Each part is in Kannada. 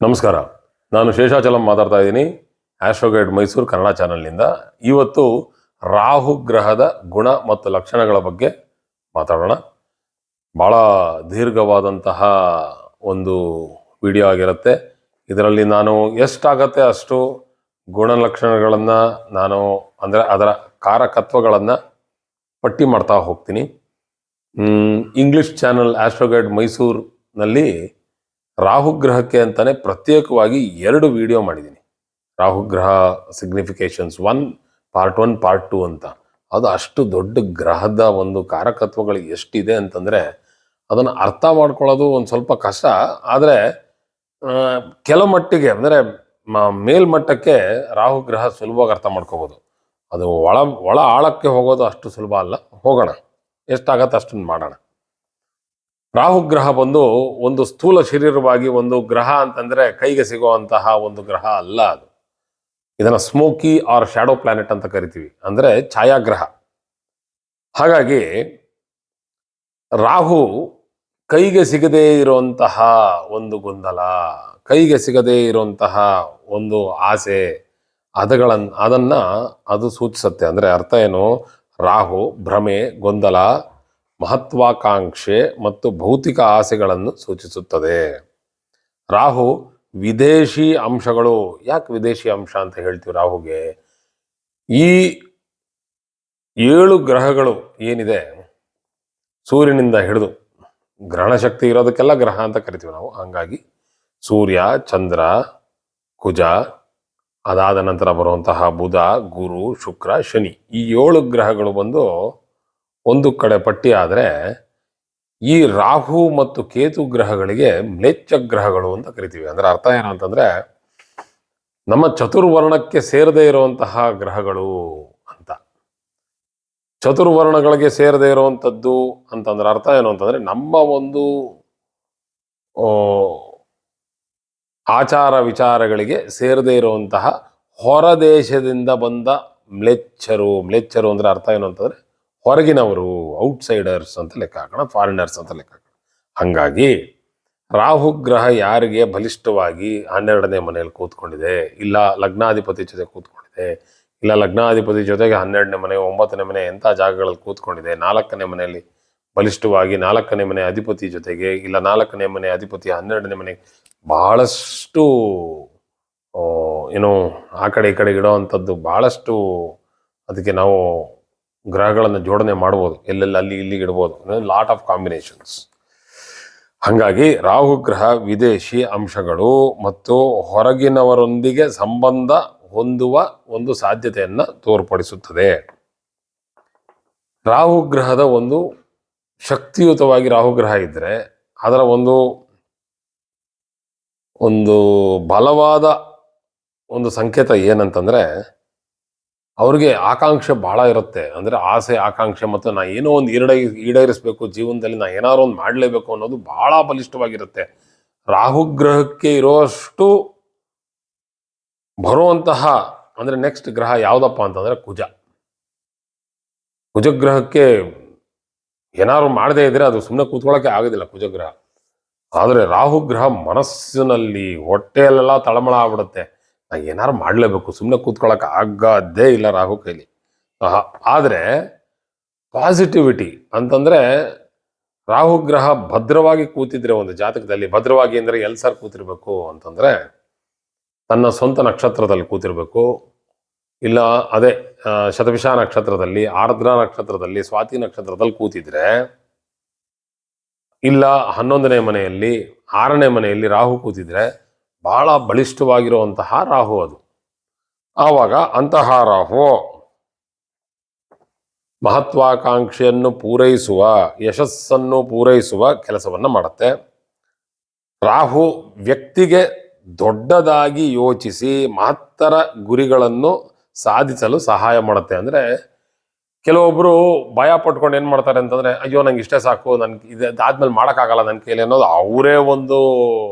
ನಮಸ್ಕಾರ. ನಾನು ಶೇಷಾಚಲಂ ಮಾತಾಡ್ತಾ ಇದ್ದೀನಿ. ಆಸ್ಟ್ರೋಗೈಡ್ ಮೈಸೂರು ಕನ್ನಡ ಚಾನಲ್ನಿಂದ. ಇವತ್ತು ರಾಹು ಗ್ರಹದ ಗುಣ ಮತ್ತು ಲಕ್ಷಣಗಳ ಬಗ್ಗೆ ಮಾತಾಡೋಣ. ಭಾಳ ದೀರ್ಘವಾದಂತಹ ಒಂದು ವಿಡಿಯೋ ಆಗಿರುತ್ತೆ. ಇದರಲ್ಲಿ ನಾನು ಎಷ್ಟಾಗತ್ತೆ ಅಷ್ಟು ಗುಣಲಕ್ಷಣಗಳನ್ನು ನಾನು ಅದರ ಕಾರಕತ್ವಗಳನ್ನು ಪಟ್ಟಿ ಮಾಡ್ತಾ ಹೋಗ್ತೀನಿ. ಇಂಗ್ಲಿಷ್ ಚಾನಲ್ ಆಸ್ಟ್ರೋಗೈಡ್ ಮೈಸೂರಿನಲ್ಲಿ ರಾಹುಗ್ರಹಕ್ಕೆ ಅಂತಾನೆ ಪ್ರತ್ಯೇಕವಾಗಿ 2 ವಿಡಿಯೋ ಮಾಡಿದ್ದೀನಿ. ರಾಹುಗ್ರಹ ಸಿಗ್ನಿಫಿಕೇಶನ್ಸ್ 1 ಪಾರ್ಟ್ 1 ಪಾರ್ಟ್ 2 ಅಂತ. ಅದು ಅಷ್ಟು ದೊಡ್ಡ ಗ್ರಹದ ಒಂದು ಕಾರಕತ್ವಗಳು ಎಷ್ಟಿದೆ ಅಂತಂದರೆ ಅದನ್ನು ಅರ್ಥ ಮಾಡ್ಕೊಳ್ಳೋದು ಒಂದು ಸ್ವಲ್ಪ ಕಷ್ಟ. ಆದರೆ ಕೆಲ ಮಟ್ಟಿಗೆ ಅಂದರೆ ಮೇಲ್ಮಟ್ಟಕ್ಕೆ ರಾಹುಗ್ರಹ ಸುಲಭವಾಗಿ ಅರ್ಥ ಮಾಡ್ಕೋಬೋದು. ಅದು ಒಳ ಆಳಕ್ಕೆ ಹೋಗೋದು ಅಷ್ಟು ಸುಲಭ ಅಲ್ಲ. ಹೋಗೋಣ, ಎಷ್ಟಾಗತ್ತೆ ಅಷ್ಟನ್ನು ಮಾಡೋಣ. ರಾಹುಗ್ರಹ ಬಂದು ಒಂದು ಸ್ಥೂಲ ಶರೀರವಾಗಿ ಒಂದು ಗ್ರಹ ಅಂತಂದ್ರೆ ಕೈಗೆ ಸಿಗುವಂತಹ ಒಂದು ಗ್ರಹ ಅಲ್ಲ. ಅದು ಇದನ್ನ ಸ್ಮೋಕಿ ಆರ್ ಶ್ಯಾಡೋ ಪ್ಲಾನೆಟ್ ಅಂತ ಕರಿತೀವಿ, ಅಂದ್ರೆ ಛಾಯಾಗ್ರಹ. ಹಾಗಾಗಿ ರಾಹು ಕೈಗೆ ಸಿಗದೇ ಇರುವಂತಹ ಒಂದು ಗೊಂದಲ, ಕೈಗೆ ಸಿಗದೇ ಇರುವಂತಹ ಒಂದು ಆಸೆ, ಅದನ್ನ ಅದು ಸೂಚಿಸುತ್ತೆ. ಅಂದ್ರೆ ಅರ್ಥ ಏನು? ರಾಹು ಭ್ರಮೆ, ಗೊಂದಲ, ಮಹತ್ವಾಕಾಂಕ್ಷೆ ಮತ್ತು ಭೌತಿಕ ಆಸೆಗಳನ್ನು ಸೂಚಿಸುತ್ತದೆ. ರಾಹು ವಿದೇಶಿ ಅಂಶಗಳು. ಯಾಕೆ ವಿದೇಶಿ ಅಂಶ ಅಂತ ಹೇಳ್ತೀವಿ ರಾಹುಗೆ? ಈ 7 ಗ್ರಹಗಳು ಏನಿದೆ, ಸೂರ್ಯನಿಂದ ಹಿಡಿದು ಗ್ರಹಣ ಶಕ್ತಿ ಇರೋದಕ್ಕೆಲ್ಲ ಗ್ರಹ ಅಂತ ಕರಿತೀವಿ ನಾವು. ಹಾಗಾಗಿ ಸೂರ್ಯ, ಚಂದ್ರ, ಕುಜ, ಅದಾದ ನಂತರ ಬರುವಂತಹ ಬುಧ, ಗುರು, ಶುಕ್ರ, ಶನಿ, ಈ 7 ಗ್ರಹಗಳು ಬಂದು ಒಂದು ಕಡೆ ಪಟ್ಟಿ ಆದರೆ, ಈ ರಾಹು ಮತ್ತು ಕೇತು ಗ್ರಹಗಳಿಗೆ ಮ್ಲೇಚ್ಛ ಗ್ರಹಗಳು ಅಂತ ಕರಿತೀವಿ. ಅಂದ್ರೆ ಅರ್ಥ ಏನಂತಂದ್ರೆ ನಮ್ಮ ಚತುರ್ವರ್ಣಕ್ಕೆ ಸೇರದೇ ಇರುವಂತಹ ಗ್ರಹಗಳು ಅಂತ. ಚತುರ್ವರ್ಣಗಳಿಗೆ ಸೇರದೇ ಇರುವಂಥದ್ದು ಅಂತಂದ್ರೆ ಅರ್ಥ ಏನು ಅಂತಂದ್ರೆ ನಮ್ಮ ಒಂದು ಆಚಾರ ವಿಚಾರಗಳಿಗೆ ಸೇರದೇ ಇರುವಂತಹ ಹೊರದೇಶದಿಂದ ಬಂದ ಮ್ಲೇಚ್ಛರು ಅಂದ್ರೆ ಅರ್ಥ ಏನು ಅಂತಂದ್ರೆ ಹೊರಗಿನವರು, ಔಟ್ಸೈಡರ್ಸ್ ಅಂತ ಲೆಕ್ಕ ಹಾಕೋಣ, ಫಾರಿನರ್ಸ್ ಅಂತ ಲೆಕ್ಕ ಹಾಕೋಣ. ಹಾಗಾಗಿ ರಾಹುಗ್ರಹ ಯಾರಿಗೆ ಬಲಿಷ್ಠವಾಗಿ 12ನೇ ಮನೆಯಲ್ಲಿ ಕೂತ್ಕೊಂಡಿದೆ, ಇಲ್ಲ ಲಗ್ನಾಧಿಪತಿ ಜೊತೆ ಕೂತ್ಕೊಂಡಿದೆ, ಇಲ್ಲ ಲಗ್ನಾಧಿಪತಿ ಜೊತೆಗೆ 12ನೇ ಮನೆ, 9ನೇ ಮನೆ ಎಂಥ ಜಾಗಗಳಲ್ಲಿ ಕೂತ್ಕೊಂಡಿದೆ, 4ನೇ ಮನೆಯಲ್ಲಿ ಬಲಿಷ್ಠವಾಗಿ 4ನೇ ಮನೆ ಅಧಿಪತಿ ಜೊತೆಗೆ, ಇಲ್ಲ 4ನೇ ಮನೆ ಅಧಿಪತಿ 12ನೇ ಮನೆ, ಬಹಳಷ್ಟು ಏನು ಆ ಕಡೆ ಈ ಕಡೆ ಇಡೋ ಅಂಥದ್ದು ಬಹಳಷ್ಟು. ಅದಕ್ಕೆ ನಾವು ಗ್ರಹಗಳನ್ನು ಜೋಡಣೆ ಮಾಡ್ಬೋದು, ಎಲ್ಲೆಲ್ಲ ಅಲ್ಲಿ ಇಲ್ಲಿಗೆ ಇಡ್ಬೋದು, ಲಾಟ್ ಆಫ್ ಕಾಂಬಿನೇಷನ್ಸ್. ಹಾಗಾಗಿ ರಾಹುಗ್ರಹ ವಿದೇಶಿ ಅಂಶಗಳು ಮತ್ತು ಹೊರಗಿನವರೊಂದಿಗೆ ಸಂಬಂಧ ಹೊಂದುವ ಒಂದು ಸಾಧ್ಯತೆಯನ್ನು ತೋರ್ಪಡಿಸುತ್ತದೆ. ರಾಹುಗ್ರಹದ ಒಂದು ಶಕ್ತಿಯುತವಾಗಿ ರಾಹುಗ್ರಹ ಇದ್ದರೆ ಅದರ ಒಂದು ಬಲವಾದ ಒಂದು ಸಂಕೇತ ಏನಂತಂದ್ರೆ ಅವ್ರಿಗೆ ಆಕಾಂಕ್ಷೆ ಬಹಳ ಇರುತ್ತೆ. ಅಂದ್ರೆ ಆಸೆ, ಆಕಾಂಕ್ಷೆ ಮತ್ತು ನಾ ಏನೋ ಒಂದು ಈಡೇರಿಸಬೇಕು ಜೀವನದಲ್ಲಿ, ನಾ ಏನಾದ್ರು ಒಂದು ಮಾಡಲೇಬೇಕು ಅನ್ನೋದು ಬಹಳ ಬಲಿಷ್ಠವಾಗಿರುತ್ತೆ. ರಾಹುಗ್ರಹಕ್ಕೆ ಇರೋಷ್ಟು ಬರುವಂತಹ ಅಂದ್ರೆ ನೆಕ್ಸ್ಟ್ ಗ್ರಹ ಯಾವುದಪ್ಪ ಅಂತಂದ್ರೆ ಕುಜಗ್ರಹಕ್ಕೆ ಏನಾದ್ರು ಮಾಡದೇ ಇದ್ರೆ ಅದು ಸುಮ್ಮನೆ ಕೂತ್ಕೊಳ್ಳೋಕೆ ಆಗೋದಿಲ್ಲ ಕುಜಗ್ರಹ. ಆದರೆ ರಾಹುಗ್ರಹ ಮನಸ್ಸಿನಲ್ಲಿ, ಹೊಟ್ಟೆಯಲ್ಲೆಲ್ಲ ತಳಮಳ ಆಗ್ಬಿಡುತ್ತೆ, ನಾ ಏನಾರು ಮಾಡಲೇಬೇಕು, ಸುಮ್ಮನೆ ಕೂತ್ಕೊಳ್ಳೋಕೆ ಆಗದೇ ಇಲ್ಲ ರಾಹು ಕೈಲಿ. ಆದರೆ ಪಾಸಿಟಿವಿಟಿ ಅಂತಂದ್ರೆ ರಾಹುಗ್ರಹ ಭದ್ರವಾಗಿ ಕೂತಿದ್ರೆ ಒಂದು ಜಾತಕದಲ್ಲಿ, ಭದ್ರವಾಗಿ ಅಂದರೆ ಎಲ್ಲಿ ಕೂತಿರ್ಬೇಕು ಅಂತಂದ್ರೆ ತನ್ನ ಸ್ವಂತ ನಕ್ಷತ್ರದಲ್ಲಿ ಕೂತಿರ್ಬೇಕು, ಇಲ್ಲ ಅದೇ ಶತಭಿಷ ನಕ್ಷತ್ರದಲ್ಲಿ, ಆರ್ದ್ರ ನಕ್ಷತ್ರದಲ್ಲಿ, ಸ್ವಾತಿ ನಕ್ಷತ್ರದಲ್ಲಿ ಕೂತಿದ್ರೆ, ಇಲ್ಲ 11ನೇ ಮನೆಯಲ್ಲಿ, 6ನೇ ಮನೆಯಲ್ಲಿ ರಾಹು ಕೂತಿದ್ರೆ ಬಹಳ ಬಲಿಷ್ಠವಾಗಿರುವಂತಹ ರಾಹು ಅದು. ಆವಾಗ ಅಂತಹ ರಾಹು ಮಹತ್ವಾಕಾಂಕ್ಷೆಯನ್ನು ಪೂರೈಸುವ, ಯಶಸ್ಸನ್ನು ಪೂರೈಸುವ ಕೆಲಸವನ್ನ ಮಾಡುತ್ತೆ. ರಾಹು ವ್ಯಕ್ತಿಗೆ ದೊಡ್ಡದಾಗಿ ಯೋಚಿಸಿ ಮಹತ್ತರ ಗುರಿಗಳನ್ನು ಸಾಧಿಸಲು ಸಹಾಯ ಮಾಡುತ್ತೆ. ಅಂದ್ರೆ ಕೆಲವೊಬ್ರು ಭಯ ಪಟ್ಕೊಂಡು ಏನ್ ಮಾಡ್ತಾರೆ ಅಂತಂದ್ರೆ, ಅಯ್ಯೋ ನಂಗೆ ಇಷ್ಟೇ ಸಾಕು, ನನ್ಗೆ ಇದಾದ್ಮೇಲೆ ಮಾಡೋಕ್ಕಾಗಲ್ಲ ನನ್ನ ಕೈಲಿ ಅನ್ನೋದು, ಅವರೇ ಒಂದು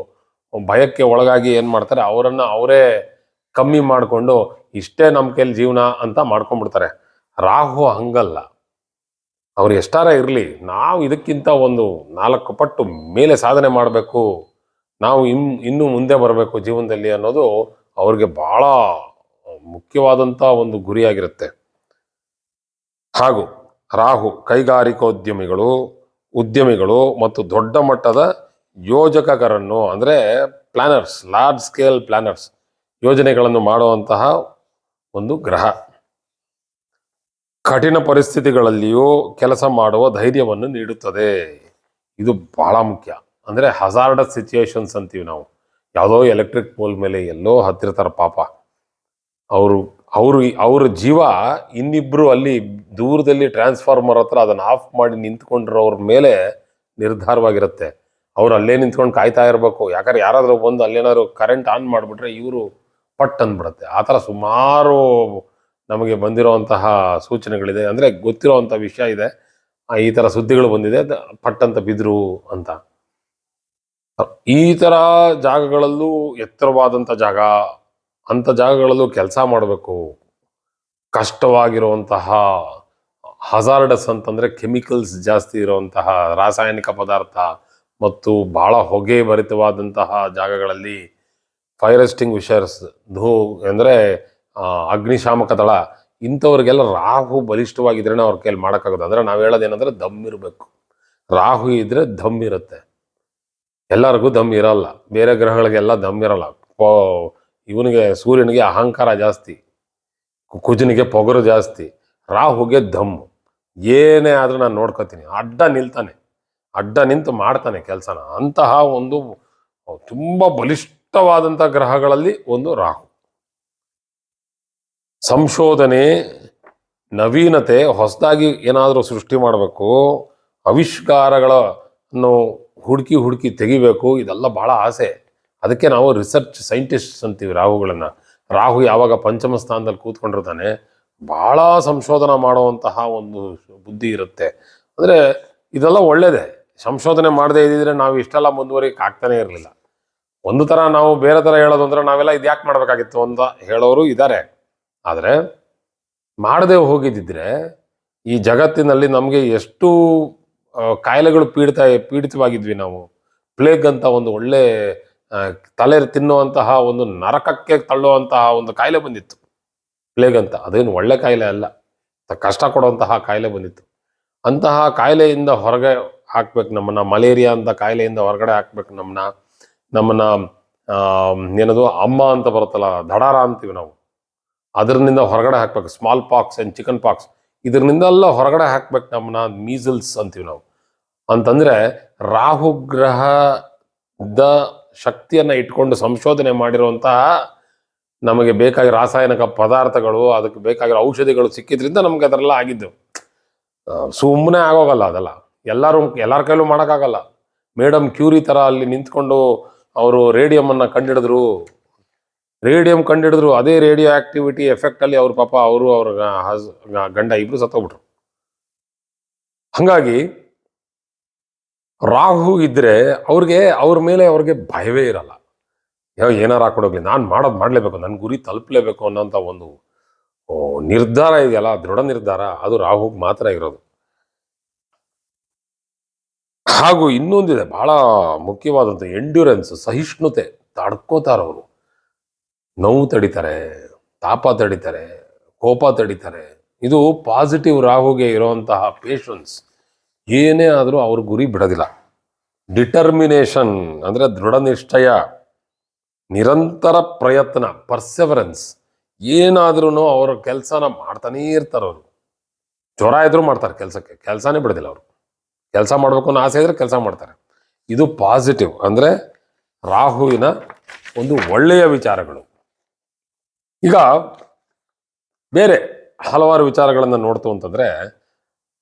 ಭಯಕ್ಕೆ ಒಳಗಾಗಿ ಏನ್ ಮಾಡ್ತಾರೆ, ಅವರೇ ಕಮ್ಮಿ ಮಾಡಿಕೊಂಡು ಇಷ್ಟೇ ನಮ್ಮ ಕೈಲಿ ಜೀವನ ಅಂತ ಮಾಡ್ಕೊಂಡ್ಬಿಡ್ತಾರೆ. ರಾಹು ಹಂಗಲ್ಲ. ಅವ್ರು ಎಷ್ಟಾರ ಇರಲಿ, ನಾವು ಇದಕ್ಕಿಂತ ಒಂದು 4 ಪಟ್ಟು ಮೇಲೆ ಸಾಧನೆ ಮಾಡಬೇಕು, ನಾವು ಇನ್ನು ಮುಂದೆ ಬರಬೇಕು ಜೀವನದಲ್ಲಿ ಅನ್ನೋದು ಅವ್ರಿಗೆ ಬಹಳ ಮುಖ್ಯವಾದಂಥ ಒಂದು ಗುರಿಯಾಗಿರುತ್ತೆ. ಹಾಗೂ ರಾಹು ಉದ್ಯಮಿಗಳು ಮತ್ತು ದೊಡ್ಡ ಮಟ್ಟದ ಯೋಜಕರನ್ನು ಅಂದರೆ ಪ್ಲಾನರ್ಸ್, ಲಾರ್ಜ್ ಸ್ಕೇಲ್ ಪ್ಲಾನರ್ಸ್, ಯೋಜನೆಗಳನ್ನು ಮಾಡುವಂತಹ ಒಂದು ಗ್ರಹ. ಕಠಿಣ ಪರಿಸ್ಥಿತಿಗಳಲ್ಲಿಯೂ ಕೆಲಸ ಮಾಡುವ ಧೈರ್ಯವನ್ನು ನೀಡುತ್ತದೆ. ಇದು ಬಹಳ ಮುಖ್ಯ. ಅಂದರೆ ಹಜಾರ್ಡಸ್ ಸಿಚುಯೇಷನ್ಸ್ ಅಂತೀವಿ ನಾವು. ಯಾವುದೋ ಎಲೆಕ್ಟ್ರಿಕ್ ಪೋಲ್ ಮೇಲೆ ಎಲ್ಲೋ ಹತ್ತಿರ್ತಾರೆ ಪಾಪ, ಅವ್ರ ಜೀವ ಇನ್ನಿಬ್ರು ಅಲ್ಲಿ ದೂರದಲ್ಲಿ ಟ್ರಾನ್ಸ್ಫಾರ್ಮರ್ ಹತ್ರ ಅದನ್ನು ಆಫ್ ಮಾಡಿ ನಿಂತ್ಕೊಂಡಿರೋರ ಮೇಲೆ ನಿರ್ಧಾರವಾಗಿರುತ್ತೆ. ಅವ್ರು ಅಲ್ಲೇ ನಿಂತ್ಕೊಂಡು ಕಾಯ್ತಾ ಇರಬೇಕು. ಯಾಕಂದ್ರೆ ಯಾರಾದರೂ ಬಂದು ಅಲ್ಲೇನಾದ್ರು ಕರೆಂಟ್ ಆನ್ ಮಾಡಿಬಿಟ್ರೆ ಇವರು ಪಟ್ ಅಂದ್ಬಿಡುತ್ತೆ. ಆ ಥರ ಸುಮಾರು ನಮಗೆ ಬಂದಿರೋವಂತಹ ಸೂಚನೆಗಳಿದೆ. ಅಂದರೆ ಗೊತ್ತಿರೋವಂಥ ವಿಷಯ ಇದೆ, ಈ ಥರ ಸುದ್ದಿಗಳು ಬಂದಿದೆ, ಪಟ್ ಅಂತ ಬಿದ್ರು ಅಂತ. ಈ ಥರ ಜಾಗಗಳಲ್ಲೂ ಎತ್ತರವಾದಂಥ ಜಾಗ, ಅಂಥ ಜಾಗಗಳಲ್ಲೂ ಕೆಲಸ ಮಾಡಬೇಕು. ಕಷ್ಟವಾಗಿರುವಂತಹ ಹಜಾರ್ಡಸ್ ಅಂತಂದರೆ ಕೆಮಿಕಲ್ಸ್ ಜಾಸ್ತಿ ಇರುವಂತಹ ರಾಸಾಯನಿಕ ಪದಾರ್ಥ ಮತ್ತು ಬಹಳ ಹೊಗೆ ಭರಿತವಾದಂತಹ ಜಾಗಗಳಲ್ಲಿ ಫೈರ್ ಎಕ್ಸ್ಟಿಂಗ್ವಿಷರ್ಸ್, ಅಂದರೆ ಅಗ್ನಿಶಾಮಕ ದಳ, ಇಂಥವ್ರಿಗೆಲ್ಲ ರಾಹು ಬಲಿಷ್ಠವಾಗಿದ್ರೇ ಅವ್ರ ಕೈಯಲ್ಲಿ ಮಾಡೋಕ್ಕಾಗೋದು. ಅಂದರೆ ನಾವು ಹೇಳೋದೇನೆಂದರೆ ದಮ್ ಇರಬೇಕು. ರಾಹು ಇದ್ರೆ ದಮ್ ಇರುತ್ತೆ. ಎಲ್ಲರಿಗೂ ದಮ್ ಇರಲ್ಲ. ಬೇರೆ ಗ್ರಹಗಳಿಗೆಲ್ಲ ದಮ್ ಇರಲ್ಲ. ಇವನಿಗೆ ಸೂರ್ಯನಿಗೆ ಅಹಂಕಾರ ಜಾಸ್ತಿ, ಕುಜನಿಗೆ ಪೊಗರು ಜಾಸ್ತಿ, ರಾಹುಗೆ ದಮ್ಮು. ಏನೇ ಆದರೂ ನಾನು ನೋಡ್ಕೋತೀನಿ, ಅಡ್ಡ ನಿಂತು ಮಾಡ್ತಾನೆ ಕೆಲಸನ. ಅಂತಹ ಒಂದು ತುಂಬ ಬಲಿಷ್ಠವಾದಂಥ ಗ್ರಹಗಳಲ್ಲಿ ಒಂದು ರಾಹು. ಸಂಶೋಧನೆ, ನವೀನತೆ, ಹೊಸದಾಗಿ ಏನಾದರೂ ಸೃಷ್ಟಿ ಮಾಡಬೇಕು, ಆವಿಷ್ಕಾರಗಳನ್ನು ಹುಡುಕಿ ತೆಗಿಬೇಕು, ಇದೆಲ್ಲ ಬಹಳ ಆಸೆ. ಅದಕ್ಕೆ ನಾವು ರಿಸರ್ಚ್ ಸೈಂಟಿಸ್ಟ್ಸ್ ಅಂತೀವಿ ರಾಹುಗಳನ್ನು. ರಾಹು ಯಾವಾಗ ಪಂಚಮ ಸ್ಥಾನದಲ್ಲಿ ಕೂತ್ಕೊಂಡಿರ್ತಾನೆ, ಬಹಳ ಸಂಶೋಧನೆ ಮಾಡುವಂತಹ ಒಂದು ಬುದ್ಧಿ ಇರುತ್ತೆ. ಅಂದರೆ ಇದೆಲ್ಲ ಒಳ್ಳೇದೇ. ಸಂಶೋಧನೆ ಮಾಡದೇ ಇದ್ದಿದ್ರೆ ನಾವು ಇಷ್ಟೆಲ್ಲ ಮುಂದುವರಿಯಕ್ಕೆ ಆಗ್ತಾನೆ ಇರಲಿಲ್ಲ. ಒಂದು ಥರ ನಾವು ಬೇರೆ ಥರ ಹೇಳೋದು ಅಂದರೆ ನಾವೆಲ್ಲ ಇದು ಯಾಕೆ ಮಾಡಬೇಕಾಗಿತ್ತು ಅಂತ ಹೇಳೋರು ಇದ್ದಾರೆ. ಆದರೆ ಮಾಡದೆ ಹೋಗಿದ್ದಿದ್ರೆ ಈ ಜಗತ್ತಿನಲ್ಲಿ ನಮಗೆ ಎಷ್ಟು ಕಾಯಿಲೆಗಳು ಪೀಡಿತವಾಗಿದ್ವಿ ನಾವು. ಪ್ಲೇಗ್ ಅಂತ ಒಂದು ಒಳ್ಳೆ ತಲೆ ತಿನ್ನುವಂತಹ ಒಂದು ನರಕಕ್ಕೆ ತಳ್ಳುವಂತಹ ಒಂದು ಕಾಯಿಲೆ ಬಂದಿತ್ತು, ಪ್ಲೇಗ್ ಅಂತ. ಅದೇನು ಒಳ್ಳೆ ಕಾಯಿಲೆ ಅಲ್ಲ, ಕಷ್ಟ ಕೊಡುವಂತಹ ಕಾಯಿಲೆ ಬಂದಿತ್ತು. ಅಂತಹ ಕಾಯಿಲೆಯಿಂದ ಹೊರಗೆ ಹಾಕ್ಬೇಕು ನಮ್ಮನ್ನ. ಮಲೇರಿಯಾ ಅಂತ ಕಾಯಿಲೆಯಿಂದ ಹೊರಗಡೆ ಹಾಕ್ಬೇಕು ನಮ್ಮನ್ನ ಏನದು ಅಮ್ಮ ಅಂತ ಬರುತ್ತಲ್ಲ, ದಡಾರ ಅಂತೀವಿ ನಾವು, ಅದರಿಂದ ಹೊರಗಡೆ ಹಾಕ್ಬೇಕು. Smallpox and chickenpox, ಇದರಿಂದೆಲ್ಲ ಹೊರಗಡೆ ಹಾಕ್ಬೇಕು ನಮ್ಮನ್ನ. ಮೀಸಲ್ಸ್ ಅಂತೀವಿ ನಾವು. ಅಂತಂದರೆ ರಾಹುಗ್ರಹದ ಶಕ್ತಿಯನ್ನು ಇಟ್ಕೊಂಡು ಸಂಶೋಧನೆ ಮಾಡಿರುವಂತಹ ನಮಗೆ ಬೇಕಾಗಿ ರಾಸಾಯನಿಕ ಪದಾರ್ಥಗಳು, ಅದಕ್ಕೆ ಬೇಕಾಗಿರೋ ಔಷಧಿಗಳು ಸಿಕ್ಕಿದ್ರಿಂದ ನಮ್ಗೆ ಅದರೆಲ್ಲ ಆಗಿದ್ದು. ಸುಮ್ಮನೆ ಆಗೋಗಲ್ಲ ಅದೆಲ್ಲ. ಎಲ್ಲರ ಕೈಲೂ ಮಾಡೋಕ್ಕಾಗಲ್ಲ. ಮೇಡಮ್ ಕ್ಯೂರಿ ಥರ ಅಲ್ಲಿ ನಿಂತ್ಕೊಂಡು ಅವರು ರೇಡಿಯಮನ್ನು ಕಂಡಿಡಿದ್ರು. ಅದೇ ರೇಡಿಯೋ ಆಕ್ಟಿವಿಟಿ ಎಫೆಕ್ಟಲ್ಲಿ ಅವ್ರ ಪಾಪ ಅವರು ಅವ್ರ ಗಂಡ ಇಬ್ರು ಸತ್ತೋಗ್ಬಿಟ್ರು. ಹಾಗಾಗಿ ರಾಹು ಇದ್ರೆ ಅವ್ರ ಮೇಲೆ ಅವ್ರಿಗೆ ಭಯವೇ ಇರಲ್ಲ. ಏನಾರು ಹಾಕೊಡೋಗ್ಲಿ, ನಾನು ಮಾಡಲೇಬೇಕು, ನನ್ನ ಗುರಿ ತಲುಪಲೇಬೇಕು ಅನ್ನೋಂಥ ಒಂದು ನಿರ್ಧಾರ ಇದೆಯಲ್ಲ, ದೃಢ ನಿರ್ಧಾರ, ಅದು ರಾಹುಗೆ ಮಾತ್ರ ಇರೋದು. ಹಾಗೂ ಇನ್ನೊಂದಿದೆ ಬಹಳ ಮುಖ್ಯವಾದಂಥ, ಎಂಡ್ಯೂರೆನ್ಸ್, ಸಹಿಷ್ಣುತೆ. ತಡ್ಕೋತಾರವರು, ನೋವು ತಡಿತಾರೆ, ತಾಪ ತಡಿತಾರೆ, ಕೋಪ ತಡಿತಾರೆ. ಇದು ಪಾಸಿಟಿವ್ ರಾಹುಗೆ ಇರುವಂತಹ ಪೇಷನ್ಸ್. ಏನೇ ಆದರೂ ಅವ್ರ ಗುರಿ ಬಿಡೋದಿಲ್ಲ. ಡಿಟರ್ಮಿನೇಷನ್ ಅಂದರೆ ದೃಢ ನಿಶ್ಚಯ, ನಿರಂತರ ಪ್ರಯತ್ನ, ಪರ್ಸೆವರೆನ್ಸ್. ಏನಾದ್ರೂ ಅವ್ರ ಕೆಲಸನ ಮಾಡ್ತಾನೇ ಇರ್ತಾರೆ. ಅವರು ಜ್ವರ ಇದ್ರೂ ಮಾಡ್ತಾರೆ, ಕೆಲಸನೇ ಬಿಡೋದಿಲ್ಲ ಅವರು. ಕೆಲಸ ಮಾಡಬೇಕು ಅನ್ನೋ ಆಸೆ ಇದ್ರೆ ಕೆಲಸ ಮಾಡ್ತಾರೆ. ಇದು ಪಾಸಿಟಿವ್, ಅಂದರೆ ರಾಹುವಿನ ಒಂದು ಒಳ್ಳೆಯ ವಿಚಾರಗಳು. ಈಗ ಬೇರೆ ಹಲವಾರು ವಿಚಾರಗಳನ್ನು ನೋಡ್ತು ಅಂತಂದರೆ,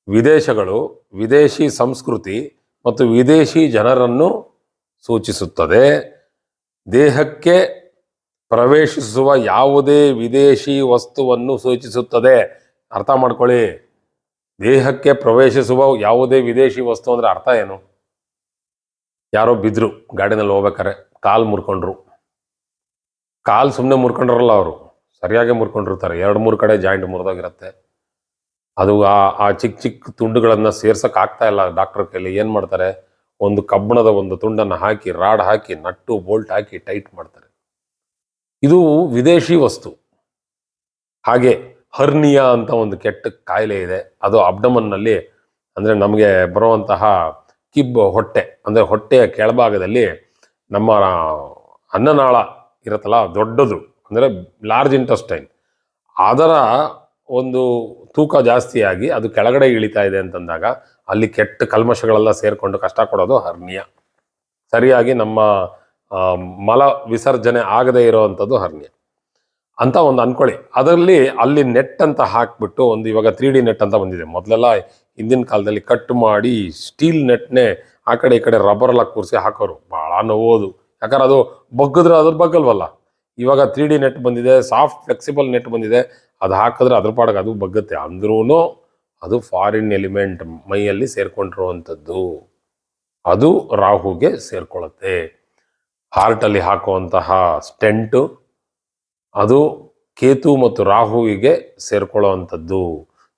ವಿದೇಶಗಳು, ವಿದೇಶಿ ಸಂಸ್ಕೃತಿ ಮತ್ತು ವಿದೇಶಿ ಜನರನ್ನು ಸೂಚಿಸುತ್ತದೆ. ದೇಹಕ್ಕೆ ಪ್ರವೇಶಿಸುವ ಯಾವುದೇ ವಿದೇಶಿ ವಸ್ತುವನ್ನು ಸೂಚಿಸುತ್ತದೆ. ಅರ್ಥ ಮಾಡ್ಕೊಳ್ಳಿ, ದೇಹಕ್ಕೆ ಪ್ರವೇಶಿಸುವ ಯಾವುದೇ ವಿದೇಶಿ ವಸ್ತು ಅಂದರೆ ಅರ್ಥ ಏನು? ಯಾರೋ ಬಿದ್ರು ಗಾಡಿನಲ್ಲಿ ಹೋಗ್ಬೇಕಾರೆ, ಕಾಲು ಮುರ್ಕೊಂಡ್ರು. ಕಾಲು ಸುಮ್ಮನೆ ಮುರ್ಕೊಂಡ್ರಲ್ಲ, ಅವರು ಸರಿಯಾಗಿ ಮುರ್ಕೊಂಡಿರ್ತಾರೆ. 2-3 ಕಡೆ ಜಾಯಿಂಟ್ ಮುರಿದೋಗಿರುತ್ತೆ. ಅದು ಆ ಚಿಕ್ಕ ತುಂಡುಗಳನ್ನು ಸೇರ್ಸೋಕೆ ಆಗ್ತಾ ಇಲ್ಲ ಡಾಕ್ಟರ್ ಕೈಲಿ. ಏನು ಮಾಡ್ತಾರೆ, ಒಂದು ಕಬ್ಬಿಣದ ಒಂದು ತುಂಡನ್ನು ಹಾಕಿ ರಾಡ್ ಹಾಕಿ ನಟ್ಟು ಬೋಲ್ಟ್ ಹಾಕಿ ಟೈಟ್ ಮಾಡ್ತಾರೆ. ಇದು ವಿದೇಶಿ ವಸ್ತು. ಹಾಗೆ ಹರ್ನಿಯಾ ಅಂತ ಒಂದು ಕೆಟ್ಟ ಕಾಯಿಲೆ ಇದೆ. ಅದು ಅಬ್ಡಮನ್ನಲ್ಲಿ ಅಂದರೆ ನಮಗೆ ಬರುವಂತಹ ಹೊಟ್ಟೆ ಅಂದರೆ ಹೊಟ್ಟೆಯ ಕೆಳಭಾಗದಲ್ಲಿ ನಮ್ಮ ಅನ್ನನಾಳ ಇರುತ್ತಲ್ಲ, ದೊಡ್ಡದು ಅಂದರೆ ಲಾರ್ಜ್ ಇಂಟೆಸ್ಟೈನ್, ಅದರ ಒಂದು ತೂಕ ಜಾಸ್ತಿಯಾಗಿ ಅದು ಕೆಳಗಡೆ ಇಳಿತಾ ಇದೆ ಅಂತಂದಾಗ ಅಲ್ಲಿ ಕೆಟ್ಟ ಕಲ್ಮಶಗಳೆಲ್ಲ ಸೇರಿಕೊಂಡು ಕಷ್ಟ ಕೊಡೋದು ಹರ್ನಿಯಾ. ಸರಿಯಾಗಿ ನಮ್ಮ ಮಲ ವಿಸರ್ಜನೆ ಆಗದೇ ಇರೋವಂಥದ್ದು ಹರ್ನಿಯಾ ಅಂತ ಒಂದು ಅನ್ಕೊಳ್ಳಿ. ಅದರಲ್ಲಿ ಅಲ್ಲಿ ನೆಟ್ ಅಂತ ಹಾಕ್ಬಿಟ್ಟು ಒಂದು ಇವಾಗ 3D ನೆಟ್ ಅಂತ ಬಂದಿದೆ. ಮೊದಲೆಲ್ಲ ಹಿಂದಿನ ಕಾಲದಲ್ಲಿ ಕಟ್ ಮಾಡಿ ಸ್ಟೀಲ್ ನೆಟ್ನೇ ಆ ಕಡೆ ಈ ಕಡೆ ರಬ್ಬರೆಲ್ಲ ಕೂರಿಸಿ ಹಾಕೋರು. ಭಾಳ ನೋವೋದು, ಯಾಕಂದ್ರೆ ಅದು ಬಗ್ಗಿದ್ರೆ ಅದ್ರ ಬಗ್ಗಲ್ವಲ್ಲ. ಇವಾಗ 3D ನೆಟ್ ಬಂದಿದೆ, ಸಾಫ್ಟ್ ಫ್ಲೆಕ್ಸಿಬಲ್ ನೆಟ್ ಬಂದಿದೆ. ಅದು ಹಾಕಿದ್ರೆ ಅದ್ರ ಪಾಡಕ್ಕೆ ಅದು ಬಗ್ಗುತ್ತೆ. ಅಂದ್ರೂ ಅದು ಫಾರಿನ್ ಎಲಿಮೆಂಟ್ ಮೈಯಲ್ಲಿ ಸೇರ್ಕೊಂಡಿರುವಂಥದ್ದು, ಅದು ರಾಹುಗೆ ಸೇರ್ಕೊಳ್ಳುತ್ತೆ. ಹಾರ್ಟಲ್ಲಿ ಹಾಕುವಂತಹ ಸ್ಟೆಂಟು ಅದು ಕೇತು ಮತ್ತು ರಾಹುವಿಗೆ ಸೇರ್ಕೊಳ್ಳುವಂಥದ್ದು.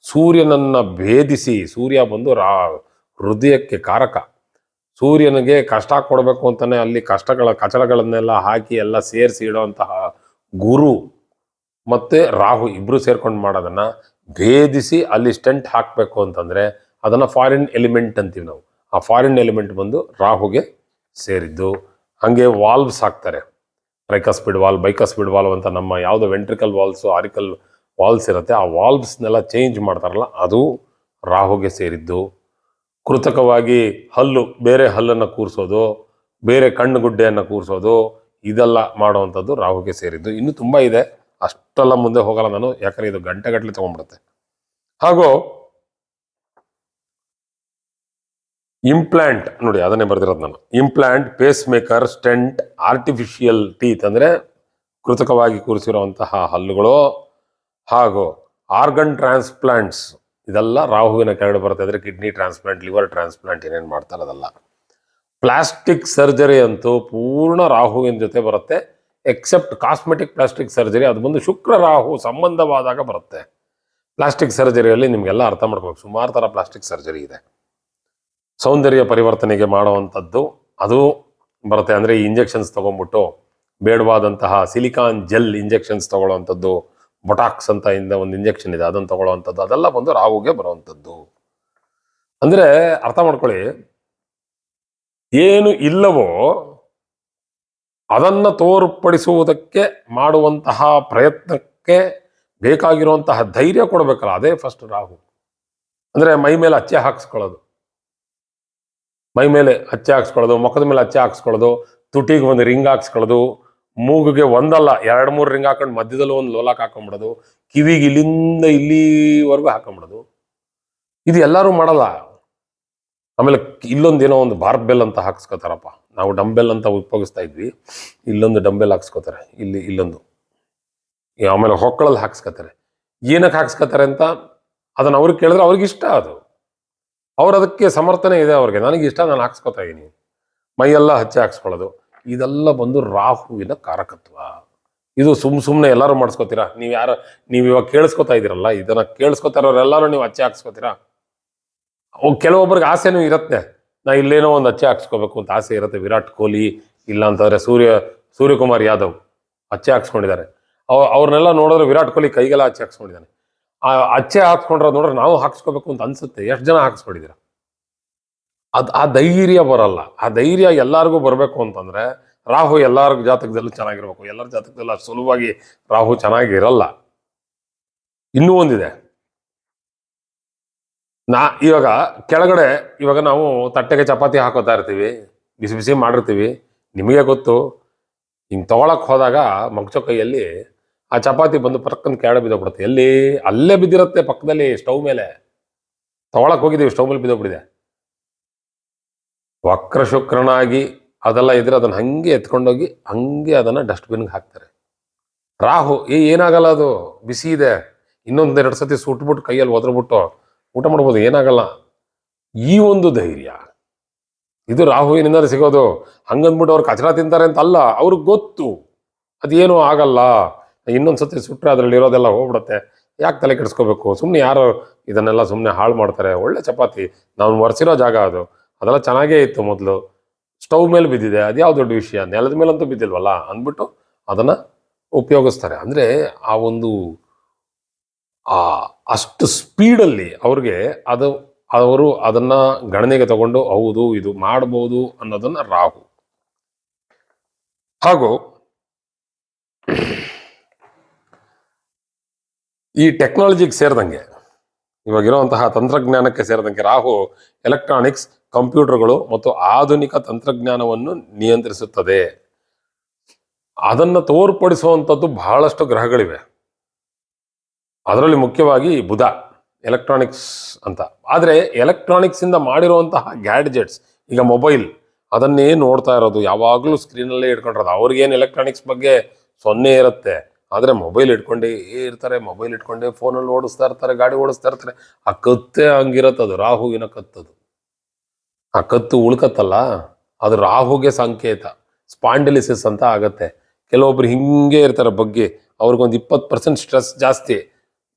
ಸೂರ್ಯನನ್ನ ಭೇದಿಸಿ, ಸೂರ್ಯ ಬಂದು ಹೃದಯಕ್ಕೆ ಕಾರಕ. ಸೂರ್ಯನಿಗೆ ಕಷ್ಟ ಕೊಡಬೇಕು ಅಂತಾನೆ ಅಲ್ಲಿ ಕಚಡಗಳನ್ನೆಲ್ಲ ಹಾಕಿ ಎಲ್ಲ ಸೇರಿಸಿ ಇಡುವಂತಹ ಗುರು ಮತ್ತೆ ರಾಹು ಇಬ್ರು ಸೇರ್ಕೊಂಡು ಮಾಡೋದನ್ನ ಭೇದಿಸಿ ಅಲ್ಲಿ ಸ್ಟೆಂಟ್ ಹಾಕಬೇಕು ಅಂತಂದ್ರೆ ಅದನ್ನ ಫಾರಿನ್ ಎಲಿಮೆಂಟ್ ಅಂತೀವಿ ನಾವು. ಆ ಫಾರಿನ್ ಎಲಿಮೆಂಟ್ ಬಂದು ರಾಹುಗೆ ಸೇರಿದ್ದು. ಹಾಗೆ ವಾಲ್ವ್ಸ್ ಹಾಕ್ತಾರೆ, ಟ್ರೈಕಸ್ಪಿಡ್ ವಾಲ್ವ್, ಬೈಕಸ್ಪಿಡ್ ವಾಲ್ವ್ ಅಂತ. ನಮ್ಮ ಯಾವುದು ವೆಂಟ್ರಿಕಲ್ ವಾಲ್ವ್ಸು, ಆರಿಕಲ್ ವಾಲ್ವ್ಸ್ ಇರುತ್ತೆ, ಆ ವಾಲ್ವ್ಸ್ನೆಲ್ಲ ಚೇಂಜ್ ಮಾಡ್ತಾರಲ್ಲ, ಅದು ರಾಹುಗೆ ಸೇರಿದ್ದು. ಕೃತಕವಾಗಿ ಹಲ್ಲು, ಬೇರೆ ಹಲ್ಲನ್ನು ಕೂರಿಸೋದು, ಬೇರೆ ಕಣ್ಣುಗುಡ್ಡೆಯನ್ನು ಕೂರಿಸೋದು, ಇದೆಲ್ಲ ಮಾಡುವಂಥದ್ದು ರಾಹುಗೆ ಸೇರಿದ್ದು. ಇನ್ನೂ ತುಂಬ ಇದೆ, ಅಷ್ಟೆಲ್ಲ ಮುಂದೆ ಹೋಗಲ್ಲ ನಾನು, ಯಾಕಂದ್ರೆ ಇದು ಗಂಟೆಗಟ್ಟಲೆ ತಗೊಂಡ್ಬಿಡುತ್ತೆ. ಹಾಗೂ ಇಂಪ್ಲಾಂಟ್ ನೋಡಿ, ಅದನ್ನೇ ಬರ್ದಿರೋದು ನಾನು. Implant, pacemaker, stent, artificial teeth ಅಂದರೆ ಕೃತಕವಾಗಿ ಕೂರಿಸಿರುವಂತಹ ಹಲ್ಲುಗಳು, ಹಾಗೂ ಆರ್ಗನ್ ಟ್ರಾನ್ಸ್ಪ್ಲಾಂಟ್ಸ್, ಇದೆಲ್ಲ ರಾಹುವಿನ ಕೆಳಗಡೆ ಬರುತ್ತೆ. ಅಂದರೆ ಕಿಡ್ನಿ ಟ್ರಾನ್ಸ್ಪ್ಲಾಂಟ್, ಲಿವರ್ ಟ್ರಾನ್ಸ್ಪ್ಲಾಂಟ್ ಏನೇನು ಮಾಡ್ತಾರೆ ಅದೆಲ್ಲ. ಪ್ಲಾಸ್ಟಿಕ್ ಸರ್ಜರಿ ಅಂತೂ ಪೂರ್ಣ ರಾಹುವಿನ ಜೊತೆ ಬರುತ್ತೆ, ಎಕ್ಸೆಪ್ಟ್ ಕಾಸ್ಮೆಟಿಕ್ ಪ್ಲಾಸ್ಟಿಕ್ ಸರ್ಜರಿ. ಅದು ಬಂದು ಶುಕ್ರ ರಾಹು ಸಂಬಂಧವಾದಾಗ ಬರುತ್ತೆ. ಪ್ಲಾಸ್ಟಿಕ್ ಸರ್ಜರಿಯಲ್ಲಿ ನಿಮಗೆಲ್ಲ ಅರ್ಥ ಮಾಡ್ಕೋಬೇಕು, ಸುಮಾರು ಥರ ಪ್ಲಾಸ್ಟಿಕ್ ಸರ್ಜರಿ ಇದೆ. ಸೌಂದರ್ಯ ಪರಿವರ್ತನೆಗೆ ಮಾಡುವಂಥದ್ದು ಅದು ಬರುತ್ತೆ. ಅಂದರೆ ಈ ಇಂಜೆಕ್ಷನ್ಸ್ ತೊಗೊಂಡ್ಬಿಟ್ಟು ಬೇಡವಾದಂತಹ ಸಿಲಿಕಾನ್ ಜೆಲ್ ಇಂಜೆಕ್ಷನ್ಸ್ ತೊಗೊಳ್ಳೋವಂಥದ್ದು, ಬೊಟಾಕ್ಸ್ ಅಂತ ಒಂದು ಇಂಜೆಕ್ಷನ್ ಇದೆ, ಅದನ್ನು ತೊಗೊಳ್ಳೋವಂಥದ್ದು, ಅದೆಲ್ಲ ಬಂದು ರಾಹುಗೆ ಬರುವಂಥದ್ದು. ಅಂದರೆ ಅರ್ಥ ಮಾಡ್ಕೊಳ್ಳಿ, ಏನು ಇಲ್ಲವೋ ಅದನ್ನ ತೋರ್ಪಡಿಸುವುದಕ್ಕೆ ಮಾಡುವಂತಹ ಪ್ರಯತ್ನಕ್ಕೆ ಬೇಕಾಗಿರುವಂತಹ ಧೈರ್ಯ ಕೊಡಬೇಕಲ್ಲ, ಅದೇ ಫಸ್ಟ್ ರಾಹು. ಅಂದರೆ ಮೈ ಮೇಲೆ ಹಚ್ಚೆ ಹಾಕ್ಸ್ಕೊಳ್ಳೋದು, ಮೈ ಮೇಲೆ ಹಚ್ಚೆ ಹಾಕ್ಸ್ಕೊಳ್ಳೋದು, ಮುಖದ ಮೇಲೆ ಹಚ್ಚೆ ಹಾಕ್ಸ್ಕೊಳ್ಳೋದು, ತುಟಿಗೆ ಒಂದು ರಿಂಗ್ ಹಾಕ್ಸ್ಕೊಳ್ಳೋದು, ಮೂಗಿಗೆ ಒಂದಲ್ಲ 2-3 ರಿಂಗ್ ಹಾಕೊಂಡು ಮಧ್ಯದಲ್ಲಿ ಒಂದು ಲೋಲಾಕ್ ಹಾಕೊಂಡ್ಬಿಡೋದು, ಕಿವಿಗೆ ಇಲ್ಲಿಂದ ಇಲ್ಲಿವರೆಗೂ ಹಾಕೊಂಡ್ಬಿಡೋದು. ಇದು ಎಲ್ಲರೂ ಮಾಡಲ್ಲ. ಆಮೇಲೆ ಇಲ್ಲೊಂದೇನೋ ಒಂದು ಬಾರ್ಬೆಲ್ ಅಂತ ಹಾಕ್ಸ್ಕೊತಾರಪ್ಪ, ನಾವು ಡಂಬೆಲ್ ಅಂತ ಉಪಯೋಗಿಸ್ತಾ ಇದ್ವಿ, ಇಲ್ಲೊಂದು ಡಂಬೆಲ್ ಹಾಕ್ಸ್ಕೊತಾರೆ, ಇಲ್ಲೊಂದು. ಆಮೇಲೆ ಹೊಕ್ಕಳಲ್ಲಿ ಹಾಕ್ಸ್ಕೊತಾರೆ. ಏನಕ್ಕೆ ಹಾಕ್ಸ್ಕೊತಾರೆ ಅಂತ ಅದನ್ನ ಅವ್ರಿಗೆ ಕೇಳಿದ್ರೆ ಅವ್ರಿಗೆ ಇಷ್ಟ, ಅದು ಅವ್ರು ಅದಕ್ಕೆ ಸಮರ್ಥನೆ ಇದೆ ಅವ್ರಿಗೆ. ನನಗೆ ಇಷ್ಟ, ನಾನು ಹಾಕ್ಸ್ಕೊತಾ ಇದೀನಿ. ಮೈಯೆಲ್ಲ ಹಚ್ಚಿ ಹಾಕ್ಸ್ಕೊಳ್ಳೋದು, ಇದೆಲ್ಲ ಬಂದು ರಾಹುವಿನ ಕಾರಕತ್ವ. ಇದು ಸುಮ್ಮನೆ ಎಲ್ಲರೂ ಮಾಡಿಸ್ಕೋತೀರಾ? ನೀವು ಇವಾಗ ಕೇಳಿಸ್ಕೊತಾ ಇದ್ದೀರಲ್ಲ, ಇದನ್ನ ಕೇಳಿಸ್ಕೊತಾ ಇರೋರೆಲ್ಲರೂ ನೀವು ಹಚ್ಚೆ ಹಾಕ್ಸ್ಕೊತೀರಾ? ಕೆಲವೊಬ್ಬರಿಗೆ ಆಸೆನೂ ಇರುತ್ತೆ, ನಾ ಇಲ್ಲೇನೋ ಒಂದು ಹಚ್ಚೆ ಹಾಕ್ಸ್ಕೋಬೇಕು ಅಂತ ಆಸೆ ಇರುತ್ತೆ. ವಿರಾಟ್ ಕೊಹ್ಲಿ, ಇಲ್ಲ ಅಂತಂದ್ರೆ ಸೂರ್ಯಕುಮಾರ್ ಯಾದವ್ ಹಚ್ಚೆ ಹಾಕ್ಸ್ಕೊಂಡಿದ್ದಾರೆ. ಅವ್ರನ್ನೆಲ್ಲ ನೋಡಿದ್ರೆ ವಿರಾಟ್ ಕೊಹ್ಲಿ ಕೈಗೆಲ್ಲ ಹಚ್ಚೆ ಹಾಕ್ಸ್ಕೊಂಡಿದ್ದಾನೆ. ಆ ಹಚ್ಚೆ ಹಾಕ್ಸ್ಕೊಂಡ್ರೆ ನೋಡ್ರೆ ನಾವು ಹಾಕ್ಸ್ಕೋಬೇಕು ಅಂತ ಅನ್ಸುತ್ತೆ. ಎಷ್ಟು ಜನ ಹಾಕ್ಸ್ಕೊಂಡಿದ್ದೀರ? ಆ ಧೈರ್ಯ ಬರಲ್ಲ. ಆ ಧೈರ್ಯ ಎಲ್ಲರಿಗೂ ಬರಬೇಕು ಅಂತಂದ್ರೆ ರಾಹು ಎಲ್ಲರ ಜಾತಕದಲ್ಲೂ ಚೆನ್ನಾಗಿರ್ಬೇಕು. ಎಲ್ಲರ ಜಾತಕದಲ್ಲೂ ಅಷ್ಟು ಸುಲಭವಾಗಿ ರಾಹು ಚೆನ್ನಾಗಿರಲ್ಲ. ಇನ್ನೂ ಒಂದಿದೆ, ಇವಾಗ ಕೆಳಗಡೆ ನಾವು ತಟ್ಟೆಗೆ ಚಪಾತಿ ಹಾಕೋತಾ ಇರ್ತೀವಿ, ಬಿಸಿ ಬಿಸಿ ಮಾಡಿರ್ತೀವಿ. ನಿಮಗೆ ಗೊತ್ತು, ಹಿಂಗೆ ತಗೊಳಕ್ ಹೋದಾಗ ಮಗ್ಚೋ ಕೈಯಲ್ಲಿ ಆ ಚಪಾತಿ ಬಂದು ಪಕ್ಕಂದು ಕೆಳಗಡೆ ಬಿದ್ದೋಗ್ಬಿಡುತ್ತೆ. ಎಲ್ಲಿ? ಅಲ್ಲೇ ಬಿದ್ದಿರುತ್ತೆ, ಪಕ್ಕದಲ್ಲಿ ಸ್ಟವ್ ಮೇಲೆ. ತಗೊಳಕ್ ಹೋಗಿದ್ದೀವಿ, ಸ್ಟವ್ ಮೇಲೆ ಬಿದ್ದೋಗ್ಬಿಟ್ಟಿದೆ. ವಕ್ರ ಶುಕ್ರನಾಗಿ ಅದೆಲ್ಲ ಇದ್ರೆ ಅದನ್ನ ಹಂಗೆ ಎತ್ಕೊಂಡೋಗಿ ಹಂಗೆ ಅದನ್ನ ಡಸ್ಟ್ಬಿನ್ಗೆ ಹಾಕ್ತಾರೆ. ರಾಹು ಏನಾಗಲ್ಲ, ಅದು ಬಿಸಿ ಇದೆ, ಇನ್ನೊಂದೆರಡು ಸತಿ ಸುಟ್ಬಿಟ್ಟು ಕೈಯಲ್ಲಿ ಒದ್ರಬಿಟ್ಟು ಊಟ ಮಾಡ್ಬೋದು, ಏನಾಗಲ್ಲ. ಈ ಒಂದು ಧೈರ್ಯ ಇದು ರಾಹುವಿನಿಂದ ಸಿಗೋದು. ಹಂಗಂದ್ಬಿಟ್ಟು ಅವ್ರು ಕಚರ ತಿಂತಾರೆ ಅಂತ ಅಲ್ಲ, ಅವ್ರಿಗೆ ಗೊತ್ತು ಅದೇನು ಆಗಲ್ಲ. ಇನ್ನೊಂದ್ಸತಿ ಸುಟ್ರೆ ಅದರಲ್ಲಿ ಇರೋದೆಲ್ಲ ಹೋಗ್ಬಿಡುತ್ತೆ, ಯಾಕೆ ತಲೆ ಕೆಡಿಸ್ಕೋಬೇಕು? ಸುಮ್ಮನೆ ಯಾರು ಇದನ್ನೆಲ್ಲ ಸುಮ್ಮನೆ ಹಾಳು ಮಾಡ್ತಾರೆ. ಒಳ್ಳೆ ಚಪಾತಿ, ನಾವು ಒರೆಸಿರೋ ಜಾಗ ಅದು, ಅದೆಲ್ಲ ಚೆನ್ನಾಗೇ ಇತ್ತು ಮೊದಲು. ಸ್ಟವ್ ಮೇಲೆ ಬಿದ್ದಿದೆ, ಅದ್ಯಾವ ದೊಡ್ಡ ವಿಷಯ, ನೆಲದ ಮೇಲಂತೂ ಬಿದ್ದಿಲ್ವಲ್ಲ ಅಂದ್ಬಿಟ್ಟು ಅದನ್ನ ಉಪಯೋಗಿಸ್ತಾರೆ. ಅಂದ್ರೆ ಆ ಒಂದು ಆ ಅಷ್ಟು ಸ್ಪೀಡಲ್ಲಿ ಅವ್ರಿಗೆ ಅದು ಅವರು ಅದನ್ನ ಗಣನೆಗೆ ತಗೊಂಡು ಹೌದು ಇದು ಮಾಡಬಹುದು ಅನ್ನೋದನ್ನ ರಾಹು. ಹಾಗೂ ಈ ಟೆಕ್ನಾಲಜಿಗೆ ಸೇರಿದಂಗೆ, ಇವಾಗಿರುವಂತಹ ತಂತ್ರಜ್ಞಾನಕ್ಕೆ ಸೇರಿದಂಗೆ ರಾಹು ಎಲೆಕ್ಟ್ರಾನಿಕ್ಸ್, ಕಂಪ್ಯೂಟರ್ಗಳು ಮತ್ತು ಆಧುನಿಕ ತಂತ್ರಜ್ಞಾನವನ್ನು ನಿಯಂತ್ರಿಸುತ್ತದೆ. ಅದನ್ನ ತೋರ್ಪಡಿಸುವಂಥದ್ದು ಬಹಳಷ್ಟು ಗ್ರಹಗಳಿವೆ. ಅದರಲ್ಲಿ ಮುಖ್ಯವಾಗಿ ಬುಧ ಎಲೆಕ್ಟ್ರಾನಿಕ್ಸ್ ಅಂತ. ಆದರೆ ಎಲೆಕ್ಟ್ರಾನಿಕ್ಸ್ ಇಂದ ಮಾಡಿರುವಂತಹ ಗ್ಯಾಡ್ಜೆಟ್ಸ್, ಈಗ ಮೊಬೈಲ್ ಅದನ್ನೇ ನೋಡ್ತಾ ಇರೋದು, ಯಾವಾಗಲೂ ಸ್ಕ್ರೀನಲ್ಲೇ ಇಟ್ಕೊಂಡಿರೋದು. ಅವ್ರಿಗೇನು ಎಲೆಕ್ಟ್ರಾನಿಕ್ಸ್ ಬಗ್ಗೆ ಸೊನ್ನೆ ಇರುತ್ತೆ, ಆದರೆ ಮೊಬೈಲ್ ಇಟ್ಕೊಂಡೇ ಇರ್ತಾರೆ, ಮೊಬೈಲ್ ಇಟ್ಕೊಂಡೇ ಫೋನಲ್ಲಿ ಓಡಿಸ್ತಾ ಇರ್ತಾರೆ, ಗಾಡಿ ಓಡಿಸ್ತಾ ಇರ್ತಾರೆ. ಆ ಕತ್ತೆ ಹಂಗಿರತ್ತದು, ರಾಹುವಿನ ಕತ್ತದು. ಆ ಕತ್ತು ಉಳ್ಕತ್ತಲ್ಲ, ಅದು ರಾಹುಗೆ ಸಂಕೇತ. ಸ್ಪಾಂಡಿಲಿಸಿಸ್ ಅಂತ ಆಗತ್ತೆ. ಕೆಲವೊಬ್ರು ಹಿಂಗೆ ಇರ್ತಾರೆ ಬಗ್ಗೆ, ಅವ್ರಿಗೊಂದು 20% ಸ್ಟ್ರೆಸ್ ಜಾಸ್ತಿ,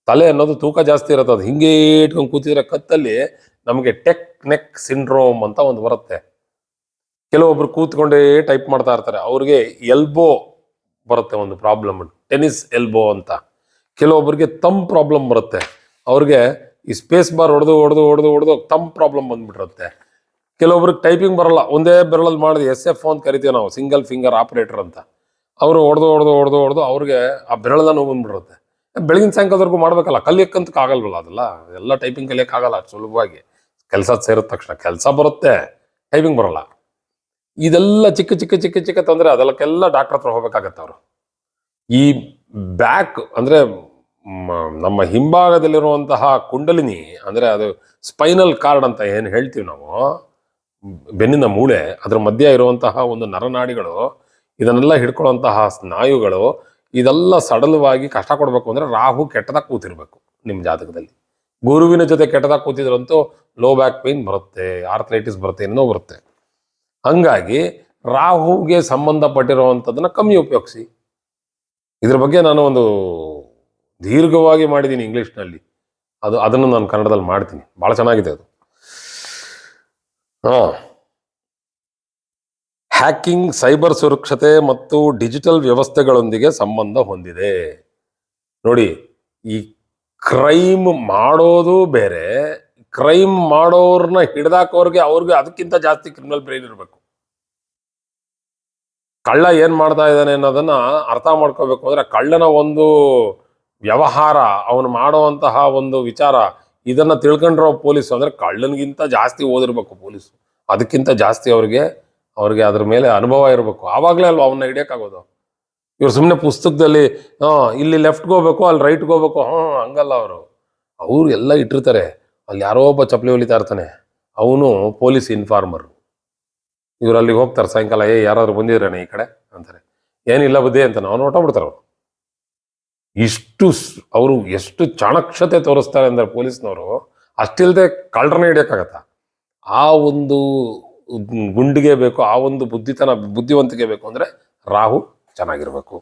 ತಲೆ ಅನ್ನೋದು ತೂಕ ಜಾಸ್ತಿ ಇರುತ್ತೆ, ಅದು ಹಿಂಗೆ ಇಟ್ಕೊಂಡು ಕೂತಿದ್ರೆ ಕತ್ತಲ್ಲಿ ನಮಗೆ ಟೆಕ್ ನೆಕ್ ಸಿಂಡ್ರೋಮ್ ಅಂತ ಒಂದು ಬರುತ್ತೆ. ಕೆಲವೊಬ್ರು ಕೂತ್ಕೊಂಡೇ ಟೈಪ್ ಮಾಡ್ತಾ ಇರ್ತಾರೆ, ಅವ್ರಿಗೆ ಎಲ್ಬೋ ಬರುತ್ತೆ ಒಂದು ಪ್ರಾಬ್ಲಮ್, ಟೆನಿಸ್ ಎಲ್ಬೋ ಅಂತ. ಕೆಲವೊಬ್ರಿಗೆ ತಮ್ ಪ್ರಾಬ್ಲಮ್ ಬರುತ್ತೆ, ಅವ್ರಿಗೆ ಈ ಸ್ಪೇಸ್ ಬಾರ್ ಹೊಡೆದು ಹೊಡೆದು ಹೊಡೆದು ಹೊಡೆದು ತಮ್ ಪ್ರಾಬ್ಲಮ್ ಬಂದ್ಬಿಟ್ಟಿರುತ್ತೆ. ಕೆಲವೊಬ್ರಿಗೆ ಟೈಪಿಂಗ್ ಬರಲ್ಲ, ಒಂದೇ ಬೆರಳಲ್ಲಿ ಮಾಡಿದ SF ಅಂತ ಕರಿತೀವಿ ನಾವು, ಸಿಂಗಲ್ ಫಿಂಗರ್ ಆಪರೇಟರ್ ಅಂತ. ಅವರು ಹೊಡೆದು ಹೊಡೆದು ಹೊಡೆದು ಹೊಡೆದು ಅವ್ರಿಗೆ ಆ ಬೆರಳದ ನೋವು ಬಂದ್ಬಿಡುತ್ತೆ. ಬೆಳಗಿನ ಸಾಯಂಕಾಲದವರೆಗೂ ಮಾಡ್ಬೇಕಲ್ಲ, ಕಲಿಯಕ್ಕಂತ ಆಗಲ್ವಲ್ಲ, ಅದೆಲ್ಲ ಎಲ್ಲ ಟೈಪಿಂಗ್ ಕಲಿಯಕ್ಕಾಗಲ್ಲ ಸುಲಭವಾಗಿ. ಕೆಲಸ ಸೇರಿದ ತಕ್ಷಣ ಕೆಲಸ ಬರುತ್ತೆ, ಟೈಪಿಂಗ್ ಬರಲ್ಲ. ಇದೆಲ್ಲ ಚಿಕ್ಕ ಚಿಕ್ಕ ಚಿಕ್ಕ ಚಿಕ್ಕ ತೊಂದರೆ, ಅದೆಲ್ಲಕ್ಕೆಲ್ಲ ಡಾಕ್ಟರ್ ಹತ್ರ ಹೋಗ್ಬೇಕಾಗತ್ತೆ ಅವರು. ಈ ಬ್ಯಾಕ್ ಅಂದ್ರೆ ನಮ್ಮ ಹಿಂಭಾಗದಲ್ಲಿರುವಂತಹ ಕುಂಡಲಿನಿ, ಅಂದ್ರೆ ಅದು ಸ್ಪೈನಲ್ ಕಾರ್ಡ್ ಅಂತ ಏನು ಹೇಳ್ತೀವಿ ನಾವು, ಬೆನ್ನಿನ ಮೂಳೆ, ಅದರ ಮಧ್ಯ ಇರುವಂತಹ ಒಂದು ನರನಾಡಿಗಳು, ಇದನ್ನೆಲ್ಲ ಹಿಡ್ಕೊಳ್ಳುವಂತಹ ಸ್ನಾಯುಗಳು, ಇದೆಲ್ಲ ಸಡಲವಾಗಿ ಕಷ್ಟ ಕೊಡಬೇಕು ಅಂದ್ರೆ ರಾಹು ಕೆಟ್ಟದಾಗ ಕೂತಿರ್ಬೇಕು ನಿಮ್ಮ ಜಾತಕದಲ್ಲಿ. ಗುರುವಿನ ಜೊತೆ ಕೆಟ್ಟದಾಗ ಕೂತಿದ್ರಂತೂ ಲೋ ಬ್ಯಾಕ್ ಪೇನ್ ಬರುತ್ತೆ, ಆರ್ಥರೈಟಿಸ್ ಬರುತ್ತೆ, ಏನೋ ಬರುತ್ತೆ. ಹಂಗಾಗಿ ರಾಹುಗೆ ಸಂಬಂಧಪಟ್ಟಿರುವಂಥದ್ದನ್ನ ಕಮ್ಮಿ ಉಪಯೋಗಿಸಿ. ಇದ್ರ ಬಗ್ಗೆ ನಾನು ಒಂದು ದೀರ್ಘವಾಗಿ ಮಾಡಿದ್ದೀನಿ ಇಂಗ್ಲಿಷ್ನಲ್ಲಿ, ಅದನ್ನು ನಾನು ಕನ್ನಡದಲ್ಲಿ ಮಾಡ್ತೀನಿ, ಬಹಳ ಚೆನ್ನಾಗಿದೆ ಅದು. ಹ್ಯಾಕಿಂಗ್, ಸೈಬರ್ ಸುರಕ್ಷತೆ ಮತ್ತು ಡಿಜಿಟಲ್ ವ್ಯವಸ್ಥೆಗಳೊಂದಿಗೆ ಸಂಬಂಧ ಹೊಂದಿದೆ. ನೋಡಿ, ಈ ಕ್ರೈಮ್ ಮಾಡೋದು ಬೇರೆ, ಕ್ರೈಮ್ ಮಾಡೋರ್ನ ಹಿಡ್ದಾಕೋರ್ಗೆ ಅವ್ರಿಗೆ ಅದಕ್ಕಿಂತ ಜಾಸ್ತಿ ಕ್ರಿಮಿನಲ್ ಬ್ರೈನ್ ಇರಬೇಕು. ಕಳ್ಳ ಏನ್ ಮಾಡ್ತಾ ಇದ್ದಾನೆ ಅನ್ನೋದನ್ನ ಅರ್ಥ ಮಾಡ್ಕೋಬೇಕು ಅಂದ್ರೆ, ಕಳ್ಳನ ಒಂದು ವ್ಯವಹಾರ, ಅವನು ಮಾಡುವಂತಹ ಒಂದು ವಿಚಾರ, ಇದನ್ನ ತಿಳ್ಕೊಂಡಿರೋ ಪೊಲೀಸ್ ಅಂದ್ರೆ ಕಳ್ಳನಿಗಿಂತ ಜಾಸ್ತಿ ಓದಿರ್ಬೇಕು ಪೊಲೀಸ್, ಅದಕ್ಕಿಂತ ಜಾಸ್ತಿ ಅವ್ರಿಗೆ ಅದ್ರ ಮೇಲೆ ಅನುಭವ ಇರಬೇಕು. ಆವಾಗಲೇ ಅಲ್ವಾ ಅವನ್ನ ಹಿಡಿಯೋಕ್ಕಾಗೋದು. ಇವ್ರು ಸುಮ್ಮನೆ ಪುಸ್ತಕದಲ್ಲಿ ಇಲ್ಲಿ ಲೆಫ್ಟ್ಗೆ ಹೋಗ್ಬೇಕು, ಅಲ್ಲಿ ರೈಟ್ಗೆ ಹೋಗ್ಬೇಕು, ಹಂಗಲ್ಲ. ಅವ್ರು ಎಲ್ಲ ಇಟ್ಟಿರ್ತಾರೆ. ಅಲ್ಲಿ ಯಾರೋ ಒಬ್ಬ ಚಪ್ಪಲಿ ಹೊಲಿತಾ ಇರ್ತಾನೆ, ಅವನು ಪೊಲೀಸ್ ಇನ್ಫಾರ್ಮರ್. ಇವ್ರು ಅಲ್ಲಿಗೆ ಹೋಗ್ತಾರೆ ಸಾಯಂಕಾಲ, ಯಾರಾದ್ರು ಬಂದಿದ್ರೇನೆ ಈ ಕಡೆ ಅಂತಾರೆ, ಏನಿಲ್ಲ ಬುದ್ಧಿ ಅಂತ ಅವ್ನು ಹೊಟ್ಟೋಗ್ಬಿಡ್ತಾರೆ. ಅವರು ಎಷ್ಟು ಚಾಣಕ್ಷತೆ ತೋರಿಸ್ತಾರೆ ಅಂದ್ರೆ ಪೊಲೀಸ್ನವರು, ಅಷ್ಟಿಲ್ದೆ ಕಳ್ಳರನ್ನ ಹಿಡಿಯೋಕ್ಕಾಗತ್ತ. ಆ ಒಂದು ಗುಂಡಿಗೆ ಬೇಕು, ಆ ಒಂದು ಬುದ್ಧಿವಂತಿಕೆ ಬೇಕು ಅಂದ್ರೆ ರಾಹು ಚೆನ್ನಾಗಿರ್ಬೇಕು.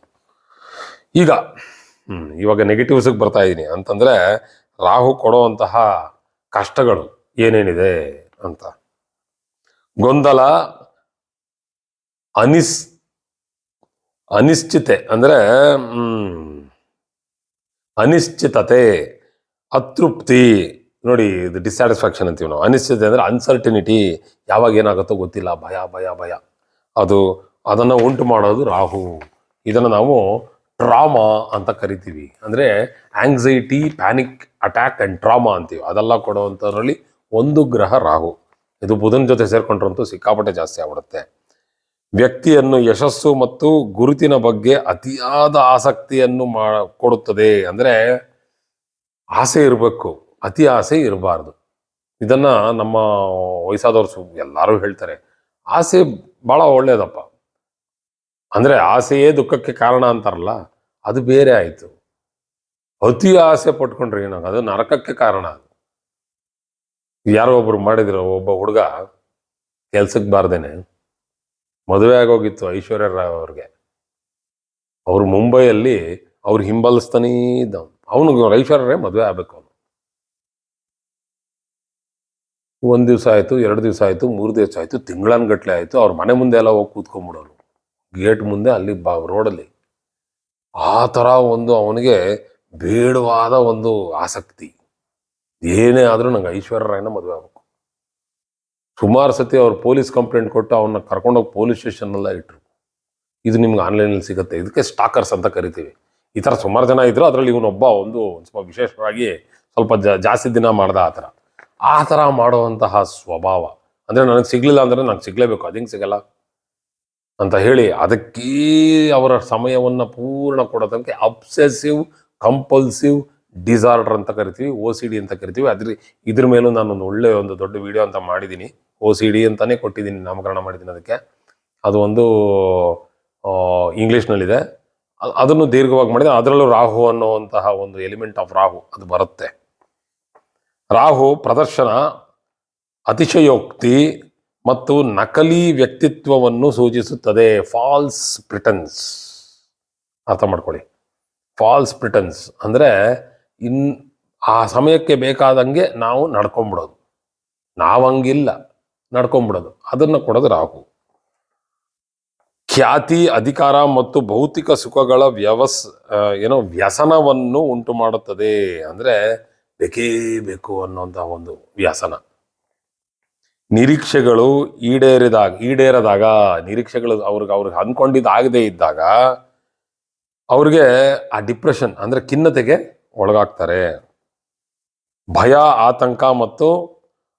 ಇವಾಗ ನೆಗೆಟಿವ್ಸ್ಗೆ ಬರ್ತಾ ಇದ್ದೀನಿ ಅಂತಂದ್ರೆ, ರಾಹು ಕೊಡುವಂತಹ ಕಷ್ಟಗಳು ಏನೇನಿದೆ ಅಂತ. ಗೊಂದಲ, ಅನಿಶ್ಚಿತೆ ಅಂದ್ರೆ ಅನಿಶ್ಚಿತತೆ, ಅತೃಪ್ತಿ. ನೋಡಿ, ಇದು ಡಿಸ್ಸ್ಯಾಟಿಸ್ಫ್ಯಾಕ್ಷನ್ ಅಂತೀವಿ ನಾವು. ಅನಿಶ್ಚಿತೆ ಅಂದ್ರೆ ಅನ್ಸರ್ಟಿನಿಟಿ, ಯಾವಾಗ ಏನಾಗುತ್ತೋ ಗೊತ್ತಿಲ್ಲ, ಭಯ ಭಯ ಭಯ, ಅದನ್ನ ಉಂಟು ಮಾಡೋದು ರಾಹು. ಇದನ್ನು ನಾವು ಟ್ರಾಮಾ ಅಂತ ಕರಿತೀವಿ. ಅಂದ್ರೆ anxiety, panic attack and trauma ಅಂತೀವಿ. ಅದೆಲ್ಲ ಕೊಡುವಂಥದ್ರಲ್ಲಿ ಒಂದು ಗ್ರಹ ರಾಹು. ಇದು ಬುಧನ ಜೊತೆ ಸೇರ್ಕೊಂಡ್ರಂತೂ ಸಿಕ್ಕಾಪಟ್ಟೆ ಜಾಸ್ತಿ ಆಗ್ಬಿಡುತ್ತೆ. ವ್ಯಕ್ತಿಯನ್ನು ಯಶಸ್ಸು ಮತ್ತು ಗುರುತಿನ ಬಗ್ಗೆ ಅತಿಯಾದ ಆಸಕ್ತಿಯನ್ನು ಕೊಡುತ್ತದೆ. ಅಂದ್ರೆ ಆಸೆ ಇರಬೇಕು, ಅತಿ ಆಸೆ ಇರಬಾರ್ದು. ಇದನ್ನ ನಮ್ಮ ವಯಸ್ಸಾದವ್ರು ಎಲ್ಲರೂ ಹೇಳ್ತಾರೆ. ಆಸೆ ಬಹಳ ಒಳ್ಳೇದಪ್ಪ, ಅಂದ್ರೆ ಆಸೆಯೇ ದುಃಖಕ್ಕೆ ಕಾರಣ ಅಂತಾರಲ್ಲ, ಅದು ಬೇರೆ ಆಯ್ತು. ಅತಿ ಆಸೆ ಪಟ್ಕೊಂಡ್ರೆ ಏನಾಗ, ಅದು ನರಕಕ್ಕೆ ಕಾರಣ. ಯಾರೋ ಒಬ್ರು ಮಾಡಿದ್ರು, ಒಬ್ಬ ಹುಡುಗ ಕೆಲ್ಸಕ್ಕೆ ಬಾರ್ದೇನೆ ಮದುವೆ ಆಗೋಗಿತ್ತು ಐಶ್ವರ್ಯ ರಾಯ್ ಅವ್ರಿಗೆ. ಅವ್ರು ಮುಂಬೈಯಲ್ಲಿ ಅವ್ರು ಹಿಂಬಾಲಿಸ್ತಾನೇ ಇದ್ದ, ಅವನಿಗೆ ಐಶ್ವರ್ಯ ರಾಯ್ ಮದುವೆ ಆಗ್ಬೇಕು. 1 ದಿವಸ ಆಯಿತು, 2 ದಿವಸ ಆಯಿತು, 3 ದಿವಸ ಆಯಿತು, ತಿಂಗಳನ್ಗಟ್ಲೆ ಆಯಿತು. ಅವ್ರ ಮನೆ ಮುಂದೆ ಎಲ್ಲ ಹೋಗಿ ಕೂತ್ಕೊಂಡ್ಬಿಡೋರು, ಗೇಟ್ ಮುಂದೆ, ಅಲ್ಲಿ ರೋಡಲ್ಲಿ. ಆ ಥರ ಒಂದು ಅವನಿಗೆ ಬೇಡವಾದ ಒಂದು ಆಸಕ್ತಿ. ಏನೇ ಆದರೂ ನಂಗೆ ಐಶ್ವರ್ಯ ರಾಯ್ನ ಮದುವೆ ಆಗಬೇಕು. ಸುಮಾರು ಸತಿ ಅವ್ರು ಪೊಲೀಸ್ ಕಂಪ್ಲೇಂಟ್ ಕೊಟ್ಟು ಅವನ್ನ ಕರ್ಕೊಂಡೋಗಿ ಪೊಲೀಸ್ ಸ್ಟೇಷನ್ನೆಲ್ಲ ಇಟ್ಟರು. ಇದು ನಿಮ್ಗೆ ಆನ್ಲೈನಲ್ಲಿ ಸಿಗುತ್ತೆ, ಇದಕ್ಕೆ ಸ್ಟಾಕರ್ಸ್ ಅಂತ ಕರಿತೀವಿ. ಈ ಥರ ಸುಮಾರು ಜನ ಇದ್ರು, ಅದರಲ್ಲಿ ಇವನೊಬ್ಬ ಒಂದು ಸ್ವಲ್ಪ ವಿಶೇಷವಾಗಿ ಸ್ವಲ್ಪ ಜಾಸ್ತಿ ದಿನ ಮಾಡ್ದ. ಆ ಥರ ಮಾಡುವಂತಹ ಸ್ವಭಾವ. ಅಂದರೆ ನನಗೆ ಸಿಗಲಿಲ್ಲ ಅಂದರೆ ನಂಗೆ ಸಿಗಲೇಬೇಕು, ಅದು ಹಿಂಗೆ ಸಿಗಲ್ಲ ಅಂತ ಹೇಳಿ ಅದಕ್ಕೇ ಅವರ ಸಮಯವನ್ನು ಪೂರ್ಣ ಕೊಡೋದಕ್ಕೆ ಅಬ್ಸೆಸಿವ್ ಕಂಪಲ್ಸಿವ್ ಡಿಸಾರ್ಡರ್ ಅಂತ ಕರಿತೀವಿ, OCD ಅಂತ ಕರಿತೀವಿ. ಇದ್ರ ಮೇಲೂ ನಾನೊಂದು ಒಳ್ಳೆಯ ಒಂದು ದೊಡ್ಡ ವಿಡಿಯೋ ಅಂತ ಮಾಡಿದ್ದೀನಿ. OCD ಅಂತಲೇ ಕೊಟ್ಟಿದ್ದೀನಿ, ನಾಮಕರಣ ಮಾಡಿದ್ದೀನಿ ಅದಕ್ಕೆ. ಅದು ಒಂದು ಇಂಗ್ಲೀಷ್ನಲ್ಲಿದೆ, ಅದನ್ನು ದೀರ್ಘವಾಗಿ ಮಾಡಿದೆ. ಅದರಲ್ಲೂ ರಾಹು ಅನ್ನುವಂತಹ ಒಂದು ಎಲಿಮೆಂಟ್ ಆಫ್ ರಾಹು ಅದು ಬರುತ್ತೆ. ರಾಹು ಪ್ರದರ್ಶನ, ಅತಿಶಯೋಕ್ತಿ ಮತ್ತು ನಕಲಿ ವ್ಯಕ್ತಿತ್ವವನ್ನು ಸೂಚಿಸುತ್ತದೆ. ಫಾಲ್ಸ್ ಪ್ರಿಟನ್ಸ್ ಅರ್ಥ ಮಾಡ್ಕೊಳ್ಳಿ. ಫಾಲ್ಸ್ ಪ್ರಿಟನ್ಸ್ ಅಂದರೆ ಆ ಸಮಯಕ್ಕೆ ಬೇಕಾದಂಗೆ ನಾವು ನಡ್ಕೊಂಬಿಡೋದು, ನಾವಂಗಿಲ್ಲ ನಡ್ಕೊಂಬಿಡೋದು, ಅದನ್ನು ಕೊಡೋದು ರಾಹು. ಖ್ಯಾತಿ, ಅಧಿಕಾರ ಮತ್ತು ಭೌತಿಕ ಸುಖಗಳ ವ್ಯಸನವನ್ನು ಉಂಟು ಮಾಡುತ್ತದೆ. ಅಂದರೆ ಬೇಕೇ ಬೇಕು ಅನ್ನೋಂಥ ಒಂದು ವ್ಯಸನ. ನಿರೀಕ್ಷೆಗಳು ಈಡೇರದಾಗ ನಿರೀಕ್ಷೆಗಳು ಅವ್ರಿಗೆ ಅಂದ್ಕೊಂಡಿದ್ದಾಗದೇ ಇದ್ದಾಗ ಅವ್ರಿಗೆ ಆ ಡಿಪ್ರೆಷನ್ ಅಂದರೆ ಖಿನ್ನತೆಗೆ ಒಳಗಾಗ್ತಾರೆ. ಭಯ, ಆತಂಕ ಮತ್ತು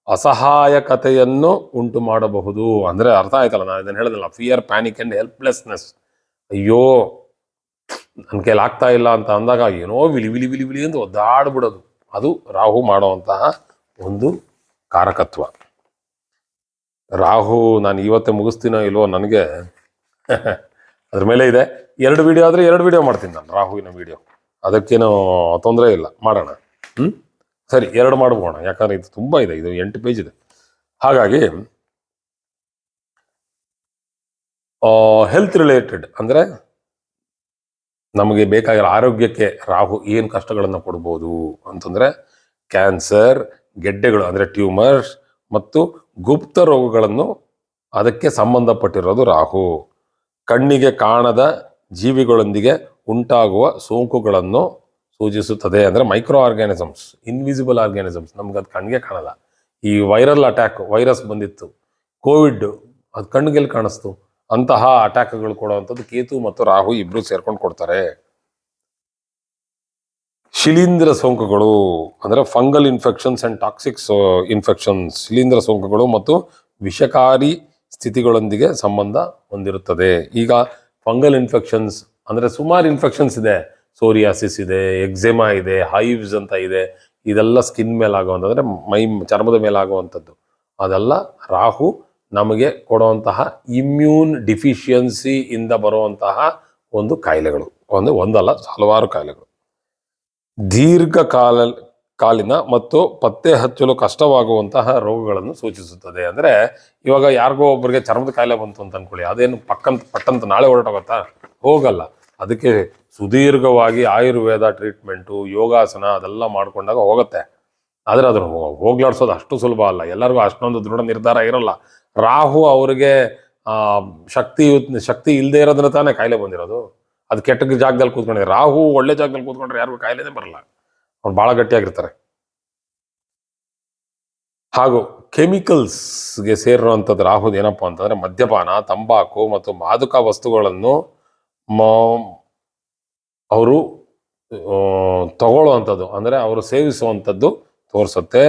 ಅಸಹಾಯಕತೆಯನ್ನು ಉಂಟು ಮಾಡಬಹುದು. ಅಂದರೆ ಅರ್ಥ ಆಯ್ತಲ್ಲ, ನಾನು ಇದನ್ನು ಹೇಳಿದಲ್ಲ, ಫಿಯರ್, ಪ್ಯಾನಿಕ್ ಆ್ಯಂಡ್ ಹೆಲ್ಪ್ಲೆಸ್ನೆಸ್. ಅಯ್ಯೋ ನನ್ನ ಕೈಲಿ ಆಗ್ತಾ ಇಲ್ಲ ಅಂತ ಅಂದಾಗ ಏನೋ ವಿಲಿ ವಿಲಿ ವಿಲಿ ವಿಲಿ ಅಂತ ಒದ್ದಾಡ್ಬಿಡೋದು. ಅದು ರಾಹು ಮಾಡುವಂತಹ ಒಂದು ಕಾರಕತ್ವ. ರಾಹು ನಾನು ಇವತ್ತೇ ಮುಗಿಸ್ತೀನೋ ಇಲ್ವೋ ನನಗೆ ಅದ್ರ ಮೇಲೆ ಇದೆ. 2 ವಿಡಿಯೋ ಆದರೆ 2 ವಿಡಿಯೋ ಮಾಡ್ತೀನಿ ನಾನು, ರಾಹುವಿನ ವಿಡಿಯೋ. ಅದಕ್ಕೇನೋ ತೊಂದರೆ ಇಲ್ಲ, ಮಾಡೋಣ. ಸರಿ, 2 ಮಾಡ್ಬೋಣ, ಯಾಕಂದರೆ ಇದು ತುಂಬ ಇದೆ, ಇದು 8 ಪೇಜ್ ಇದೆ. ಹಾಗಾಗಿ ಹೆಲ್ತ್ ರಿಲೇಟೆಡ್ ಅಂದರೆ ನಮಗೆ ಬೇಕಾಗಿರೋ ಆರೋಗ್ಯಕ್ಕೆ ರಾಹು ಏನು ಕಷ್ಟಗಳನ್ನು ಕೊಡ್ಬೋದು ಅಂತಂದರೆ ಕ್ಯಾನ್ಸರ್, ಗೆಡ್ಡೆಗಳು ಅಂದರೆ ಟ್ಯೂಮರ್ಸ್ ಮತ್ತು ಗುಪ್ತ ರೋಗಗಳನ್ನು ಅದಕ್ಕೆ ಸಂಬಂಧಪಟ್ಟಿರೋದು ರಾಹು. ಕಣ್ಣಿಗೆ ಕಾಣದ ಜೀವಿಗಳೊಂದಿಗೆ ಉಂಟಾಗುವ ಸೋಂಕುಗಳನ್ನು ಸೂಚಿಸುತ್ತದೆ. ಅಂದರೆ ಮೈಕ್ರೋ ಆರ್ಗ್ಯಾನಿಸಮ್ಸ್, ಇನ್ವಿಸಿಬಲ್ ಆರ್ಗ್ಯಾನಿಸಮ್ಸ್, ನಮ್ಗೆ ಅದು ಕಣ್ಣಿಗೆ ಕಾಣಲ್ಲ. ಈ ವೈರಲ್ ಅಟ್ಯಾಕ್, ವೈರಸ್ ಬಂದಿತ್ತು, ಕೋವಿಡ್, ಅದು ಕಣ್ಣಿಗೆಲ್ಲಿ ಕಾಣಿಸ್ತು? ಅಂತಹ ಅಟ್ಯಾಕ್ಗಳು ಕೊಡುವಂಥದ್ದು ಕೇತು ಮತ್ತು ರಾಹು ಇಬ್ರು ಸೇರ್ಕೊಂಡು ಕೊಡ್ತಾರೆ. ಶಿಲೀಂಧ್ರ ಸೋಂಕುಗಳು ಅಂದರೆ fungal infections and toxics infections, ಶಿಲೀಂಧ್ರ ಸೋಂಕುಗಳು ಮತ್ತು ವಿಷಕಾರಿ ಸ್ಥಿತಿಗಳೊಂದಿಗೆ ಸಂಬಂಧ ಹೊಂದಿರುತ್ತದೆ. ಈಗ ಫಂಗಲ್ ಇನ್ಫೆಕ್ಷನ್ಸ್ ಅಂದರೆ ಸುಮಾರು ಇನ್ಫೆಕ್ಷನ್ಸ್ ಇದೆ. ಸೋರಿಯಾಸಿಸ್ ಇದೆ, ಎಕ್ಸೆಮಾ ಇದೆ, ಹೈವ್ಸ್ ಅಂತ ಇದೆ. ಇದೆಲ್ಲ ಸ್ಕಿನ್ ಮೇಲೆ ಆಗುವಂಥದ್ದು, ಅಂದರೆ ಚರ್ಮದ ಮೇಲೆ ಆಗುವಂಥದ್ದು. ಅದೆಲ್ಲ ರಾಹು ನಮಗೆ ಕೊಡುವಂತಹ ಇಮ್ಯೂನ್ ಡಿಫಿಷಿಯನ್ಸಿಯಿಂದ ಬರುವಂತಹ ಒಂದು ಕಾಯಿಲೆಗಳು. ಒಂದಲ್ಲ, ಹಲವಾರು ಕಾಯಿಲೆಗಳು. ದೀರ್ಘಕಾಲಿನ ಮತ್ತು ಪತ್ತೆ ಹಚ್ಚಲು ಕಷ್ಟವಾಗುವಂತಹ ರೋಗಗಳನ್ನು ಸೂಚಿಸುತ್ತದೆ. ಅಂದರೆ ಇವಾಗ ಯಾರಿಗೋ ಒಬ್ಬರಿಗೆ ಚರ್ಮದ ಕಾಯಿಲೆ ಬಂತು ಅಂತ ಅಂದ್ಕೊಳ್ಳಿ, ಅದೇನು ಪಟ್ಟಂತ ನಾಳೆ ಹೊರಟೋಗುತ್ತಾ? ಹೋಗಲ್ಲ. ಅದಕ್ಕೆ ಸುದೀರ್ಘವಾಗಿ ಆಯುರ್ವೇದ ಟ್ರೀಟ್ಮೆಂಟು, ಯೋಗಾಸನ ಅದೆಲ್ಲ ಮಾಡ್ಕೊಂಡಾಗ ಹೋಗುತ್ತೆ. ಆದರೆ ಅದನ್ನು ಹೋಗ್ಲಾಡ್ಸೋದು ಅಷ್ಟು ಸುಲಭ ಅಲ್ಲ, ಎಲ್ಲರಿಗೂ ಅಷ್ಟೊಂದು ದೃಢ ನಿರ್ಧಾರ ಇರೋಲ್ಲ. ರಾಹು ಅವ್ರಿಗೆ ಶಕ್ತಿ ಇಲ್ಲದೆ ಇರೋದ್ರ ತಾನೇ ಕಾಯಿಲೆ ಬಂದಿರೋದು. ಅದು ಕೆಟ್ಟ ಜಾಗದಲ್ಲಿ ಕೂತ್ಕೊಂಡಿದೆ. ರಾಹು ಒಳ್ಳೆ ಜಾಗದಲ್ಲಿ ಕೂತ್ಕೊಂಡ್ರೆ ಯಾರಿಗೂ ಕಾಯಿಲೆನೇ ಬರಲ್ಲ, ಅವ್ರು ಭಾಳ ಗಟ್ಟಿಯಾಗಿರ್ತಾರೆ. ಹಾಗೂ ಕೆಮಿಕಲ್ಸ್ಗೆ ಸೇರಿರುವಂಥದ್ದು ರಾಹುದು ಏನಪ್ಪ ಅಂತಂದರೆ ಮದ್ಯಪಾನ, ತಂಬಾಕು ಮತ್ತು ಮಾದಕ ವಸ್ತುಗಳನ್ನು ಅವರು ತಗೊಳ್ಳುವಂಥದ್ದು, ಅಂದರೆ ಅವರು ಸೇವಿಸುವಂಥದ್ದು ತೋರಿಸುತ್ತೆ.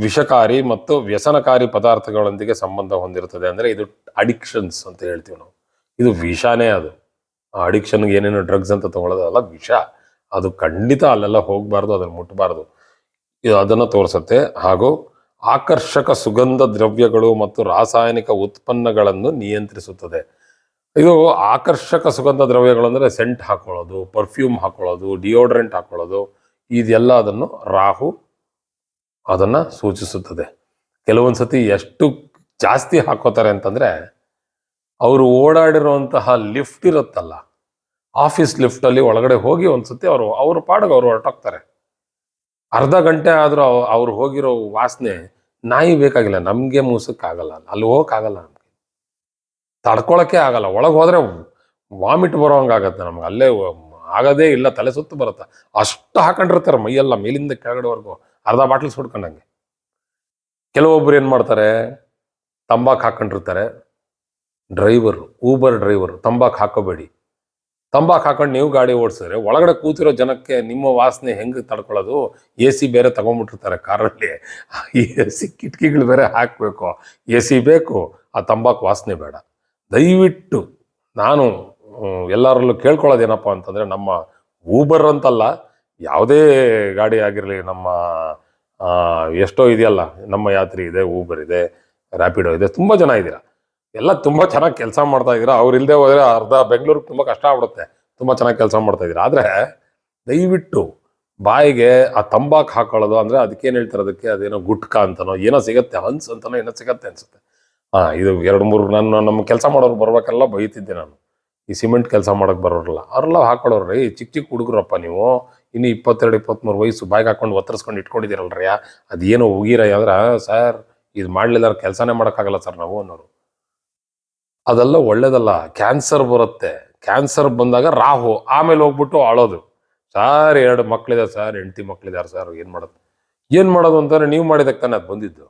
ವಿಷಕಾರಿ ಮತ್ತು ವ್ಯಸನಕಾರಿ ಪದಾರ್ಥಗಳೊಂದಿಗೆ ಸಂಬಂಧ ಹೊಂದಿರುತ್ತದೆ. ಅಂದರೆ ಇದು ಅಡಿಕ್ಷನ್ಸ್ ಅಂತ ಹೇಳ್ತೀವಿ ನಾವು. ಇದು ವಿಷಾನೇ. ಅದು ಅಡಿಕ್ಷನ್ಗೆ ಏನೇನು ಡ್ರಗ್ಸ್ ಅಂತ ತಗೊಳ್ಳೋದಲ್ಲ, ವಿಷ. ಅದು ಖಂಡಿತ ಅಲ್ಲೆಲ್ಲ ಹೋಗಬಾರ್ದು, ಅದನ್ನು ಮುಟ್ಟಬಾರ್ದು. ಇದು ಅದನ್ನು ತೋರಿಸುತ್ತೆ. ಹಾಗೂ ಆಕರ್ಷಕ ಸುಗಂಧ ದ್ರವ್ಯಗಳು ಮತ್ತು ರಾಸಾಯನಿಕ ಉತ್ಪನ್ನಗಳನ್ನು ನಿಯಂತ್ರಿಸುತ್ತದೆ. ಇದು ಆಕರ್ಷಕ ಸುಗಂಧ ದ್ರವ್ಯಗಳು ಅಂದರೆ ಸೆಂಟ್ ಹಾಕೊಳ್ಳೋದು, ಪರ್ಫ್ಯೂಮ್ ಹಾಕೊಳ್ಳೋದು, ಡಿಯೋಡ್ರೆಂಟ್ ಹಾಕೊಳ್ಳೋದು, ಇದೆಲ್ಲ ಅದನ್ನು ರಾಹು ಅದನ್ನು ಸೂಚಿಸುತ್ತದೆ. ಕೆಲವೊಂದು ಸತಿ ಎಷ್ಟು ಜಾಸ್ತಿ ಹಾಕೋತಾರೆ ಅಂತಂದರೆ, ಅವರು ಓಡಾಡಿರುವಂತಹ ಲಿಫ್ಟ್ ಇರುತ್ತಲ್ಲ, ಆಫೀಸ್ ಲಿಫ್ಟಲ್ಲಿ ಒಳಗಡೆ ಹೋಗಿ ಒಂದು ಸತಿ ಅವ್ರ ಪಾಡಿಗೆ ಅವರು ಹೊರಟೋಗ್ತಾರೆ. ಅರ್ಧ ಗಂಟೆ ಆದರೂ ಅವ್ರು ಹೋಗಿರೋ ವಾಸನೆ ನಾಯಿ ಬೇಕಾಗಿಲ್ಲ, ನಮಗೆ ಮೂಸಕ್ಕಾಗಲ್ಲ, ಅಲ್ಲಿ ಹೋಗಕ್ಕಾಗಲ್ಲ, ನಮ್ಗೆ ತಡ್ಕೊಳಕ್ಕೆ ಆಗಲ್ಲ. ಒಳಗೆ ಹೋದ್ರೆ ವಾಮಿಟ್ ಬರೋಂಗಾಗತ್ತೆ ನಮ್ಗೆ, ಅಲ್ಲೇ ಆಗದೇ ಇಲ್ಲ, ತಲೆ ಸುತ್ತು ಬರುತ್ತೆ. ಅಷ್ಟು ಹಾಕೊಂಡಿರ್ತಾರೆ ಮೈಯೆಲ್ಲ ಮೇಲಿಂದ ಕೆಳಗಡೆವರೆಗೂ, ಅರ್ಧ ಬಾಟ್ಲ್ ಸುಡ್ಕೊಂಡಂಗೆ. ಕೆಲವೊಬ್ರು ಏನ್ ಮಾಡ್ತಾರೆ, ತಂಬಾಕು ಹಾಕೊಂಡಿರ್ತಾರೆ. ಡ್ರೈವರ್, ಊಬರ್ ಡ್ರೈವರ್, ತಂಬಾಕು ಹಾಕೋಬೇಡಿ. ತಂಬಾಕು ಹಾಕೊಂಡು ನೀವು ಗಾಡಿ ಓಡಿಸಿದ್ರೆ ಒಳಗಡೆ ಕೂತಿರೋ ಜನಕ್ಕೆ ನಿಮ್ಮ ವಾಸನೆ ಹೆಂಗೆ ತಡ್ಕೊಳ್ಳೋದು? AC ಬೇರೆ ತಗೊಂಡ್ಬಿಟ್ಟಿರ್ತಾರೆ ಕಾರಲ್ಲಿ, AC ಕಿಟಕಿಗಳು ಬೇರೆ ಹಾಕಬೇಕು, AC ಬೇಕು, ಆ ತಂಬಾಕು ವಾಸನೆ ಬೇಡ. ದಯವಿಟ್ಟು ನಾನು ಎಲ್ಲರಲ್ಲೂ ಕೇಳ್ಕೊಳ್ಳೋದೇನಪ್ಪ ಅಂತಂದರೆ, ನಮ್ಮ ಊಬರ್ ಅಂತಲ್ಲ, ಯಾವುದೇ ಗಾಡಿ ಆಗಿರಲಿ, ನಮ್ಮ ಎಷ್ಟೋ ಇದೆಯಲ್ಲ, ನಮ್ಮ ಯಾತ್ರಿ ಇದೆ, ಊಬರ್ ಇದೆ, ರ್ಯಾಪಿಡೋ ಇದೆ, ತುಂಬ ಜನ ಇದ್ದೀರಾ, ಎಲ್ಲ ತುಂಬ ಚೆನ್ನಾಗಿ ಕೆಲಸ ಮಾಡ್ತಾ ಇದ್ದೀರಾ. ಅವ್ರು ಇಲ್ಲದೆ ಹೋದರೆ ಅರ್ಧ ಬೆಂಗಳೂರಿಗೆ ತುಂಬ ಕಷ್ಟ ಆಗ್ಬಿಡುತ್ತೆ. ತುಂಬ ಚೆನ್ನಾಗಿ ಕೆಲಸ ಮಾಡ್ತಾ ಇದ್ದೀರಾ. ಆದರೆ ದಯವಿಟ್ಟು ಬಾಯಿಗೆ ಆ ತಂಬಾಕು ಹಾಕೊಳ್ಳೋದು ಅಂದರೆ ಅದಕ್ಕೇನು ಹೇಳ್ತಾರೆ, ಅದಕ್ಕೆ ಅದೇನೋ ಗುಟ್ಕಾ ಅಂತನೋ ಏನೋ ಸಿಗುತ್ತೆ, ಹನ್ಸ್ ಅಂತನೋ ಏನೋ ಸಿಗತ್ತೆ ಅನ್ಸುತ್ತೆ. ಇದು 2-3 ನಮ್ಮ ಕೆಲಸ ಮಾಡೋರು ಬರ್ಬೇಕೆಲ್ಲ ಬೈತಿದ್ದೆ ನಾನು. ಈ ಸಿಮೆಂಟ್ ಕೆಲಸ ಮಾಡೋಕೆ ಬರೋರಲ್ಲ, ಅವರೆಲ್ಲ ಹಾಕೊಳ್ಳೋರು, ಚಿಕ್ಕ ಚಿಕ್ಕ ಹುಡುಗರಪ್ಪ ನೀವು, ಇನ್ನು 22-23 ವಯಸ್ಸು, ಬಾಯಿಗೆ ಹಾಕೊಂಡು ಒತ್ತರಿಸ್ಕೊಂಡು ಇಟ್ಕೊಂಡಿದ್ದೀರಲ್ರಯ್ಯ, ಅದೇನೋ ಉಗಿರಯ್ಯ ಅಂದ್ರೆ, ಸರ್ ಇದು ಮಾಡಲಿಲ್ಲ ಕೆಲಸನೇ ಮಾಡೋಕ್ಕಾಗಲ್ಲ ಸರ್ ನಾವು ಅನ್ನೋರು. ಅದೆಲ್ಲ ಒಳ್ಳೇದಲ್ಲ, ಕ್ಯಾನ್ಸರ್ ಬರುತ್ತೆ. ಕ್ಯಾನ್ಸರ್ ಬಂದಾಗ ರಾಹು, ಆಮೇಲೆ ಹೋಗ್ಬಿಟ್ಟು ಆಳೋದು, ಸರ್ 2 ಮಕ್ಳಿದೆ ಸರ್, ಹೆಂಡತಿ ಮಕ್ಳಿದಾರೆ ಸರ್, ಏನು ಮಾಡೋದು ಅಂತಾರೆ. ನೀವು ಮಾಡಿದಕ್ಕೆ ತಾನೆ ಅದು ಬಂದಿದ್ದು.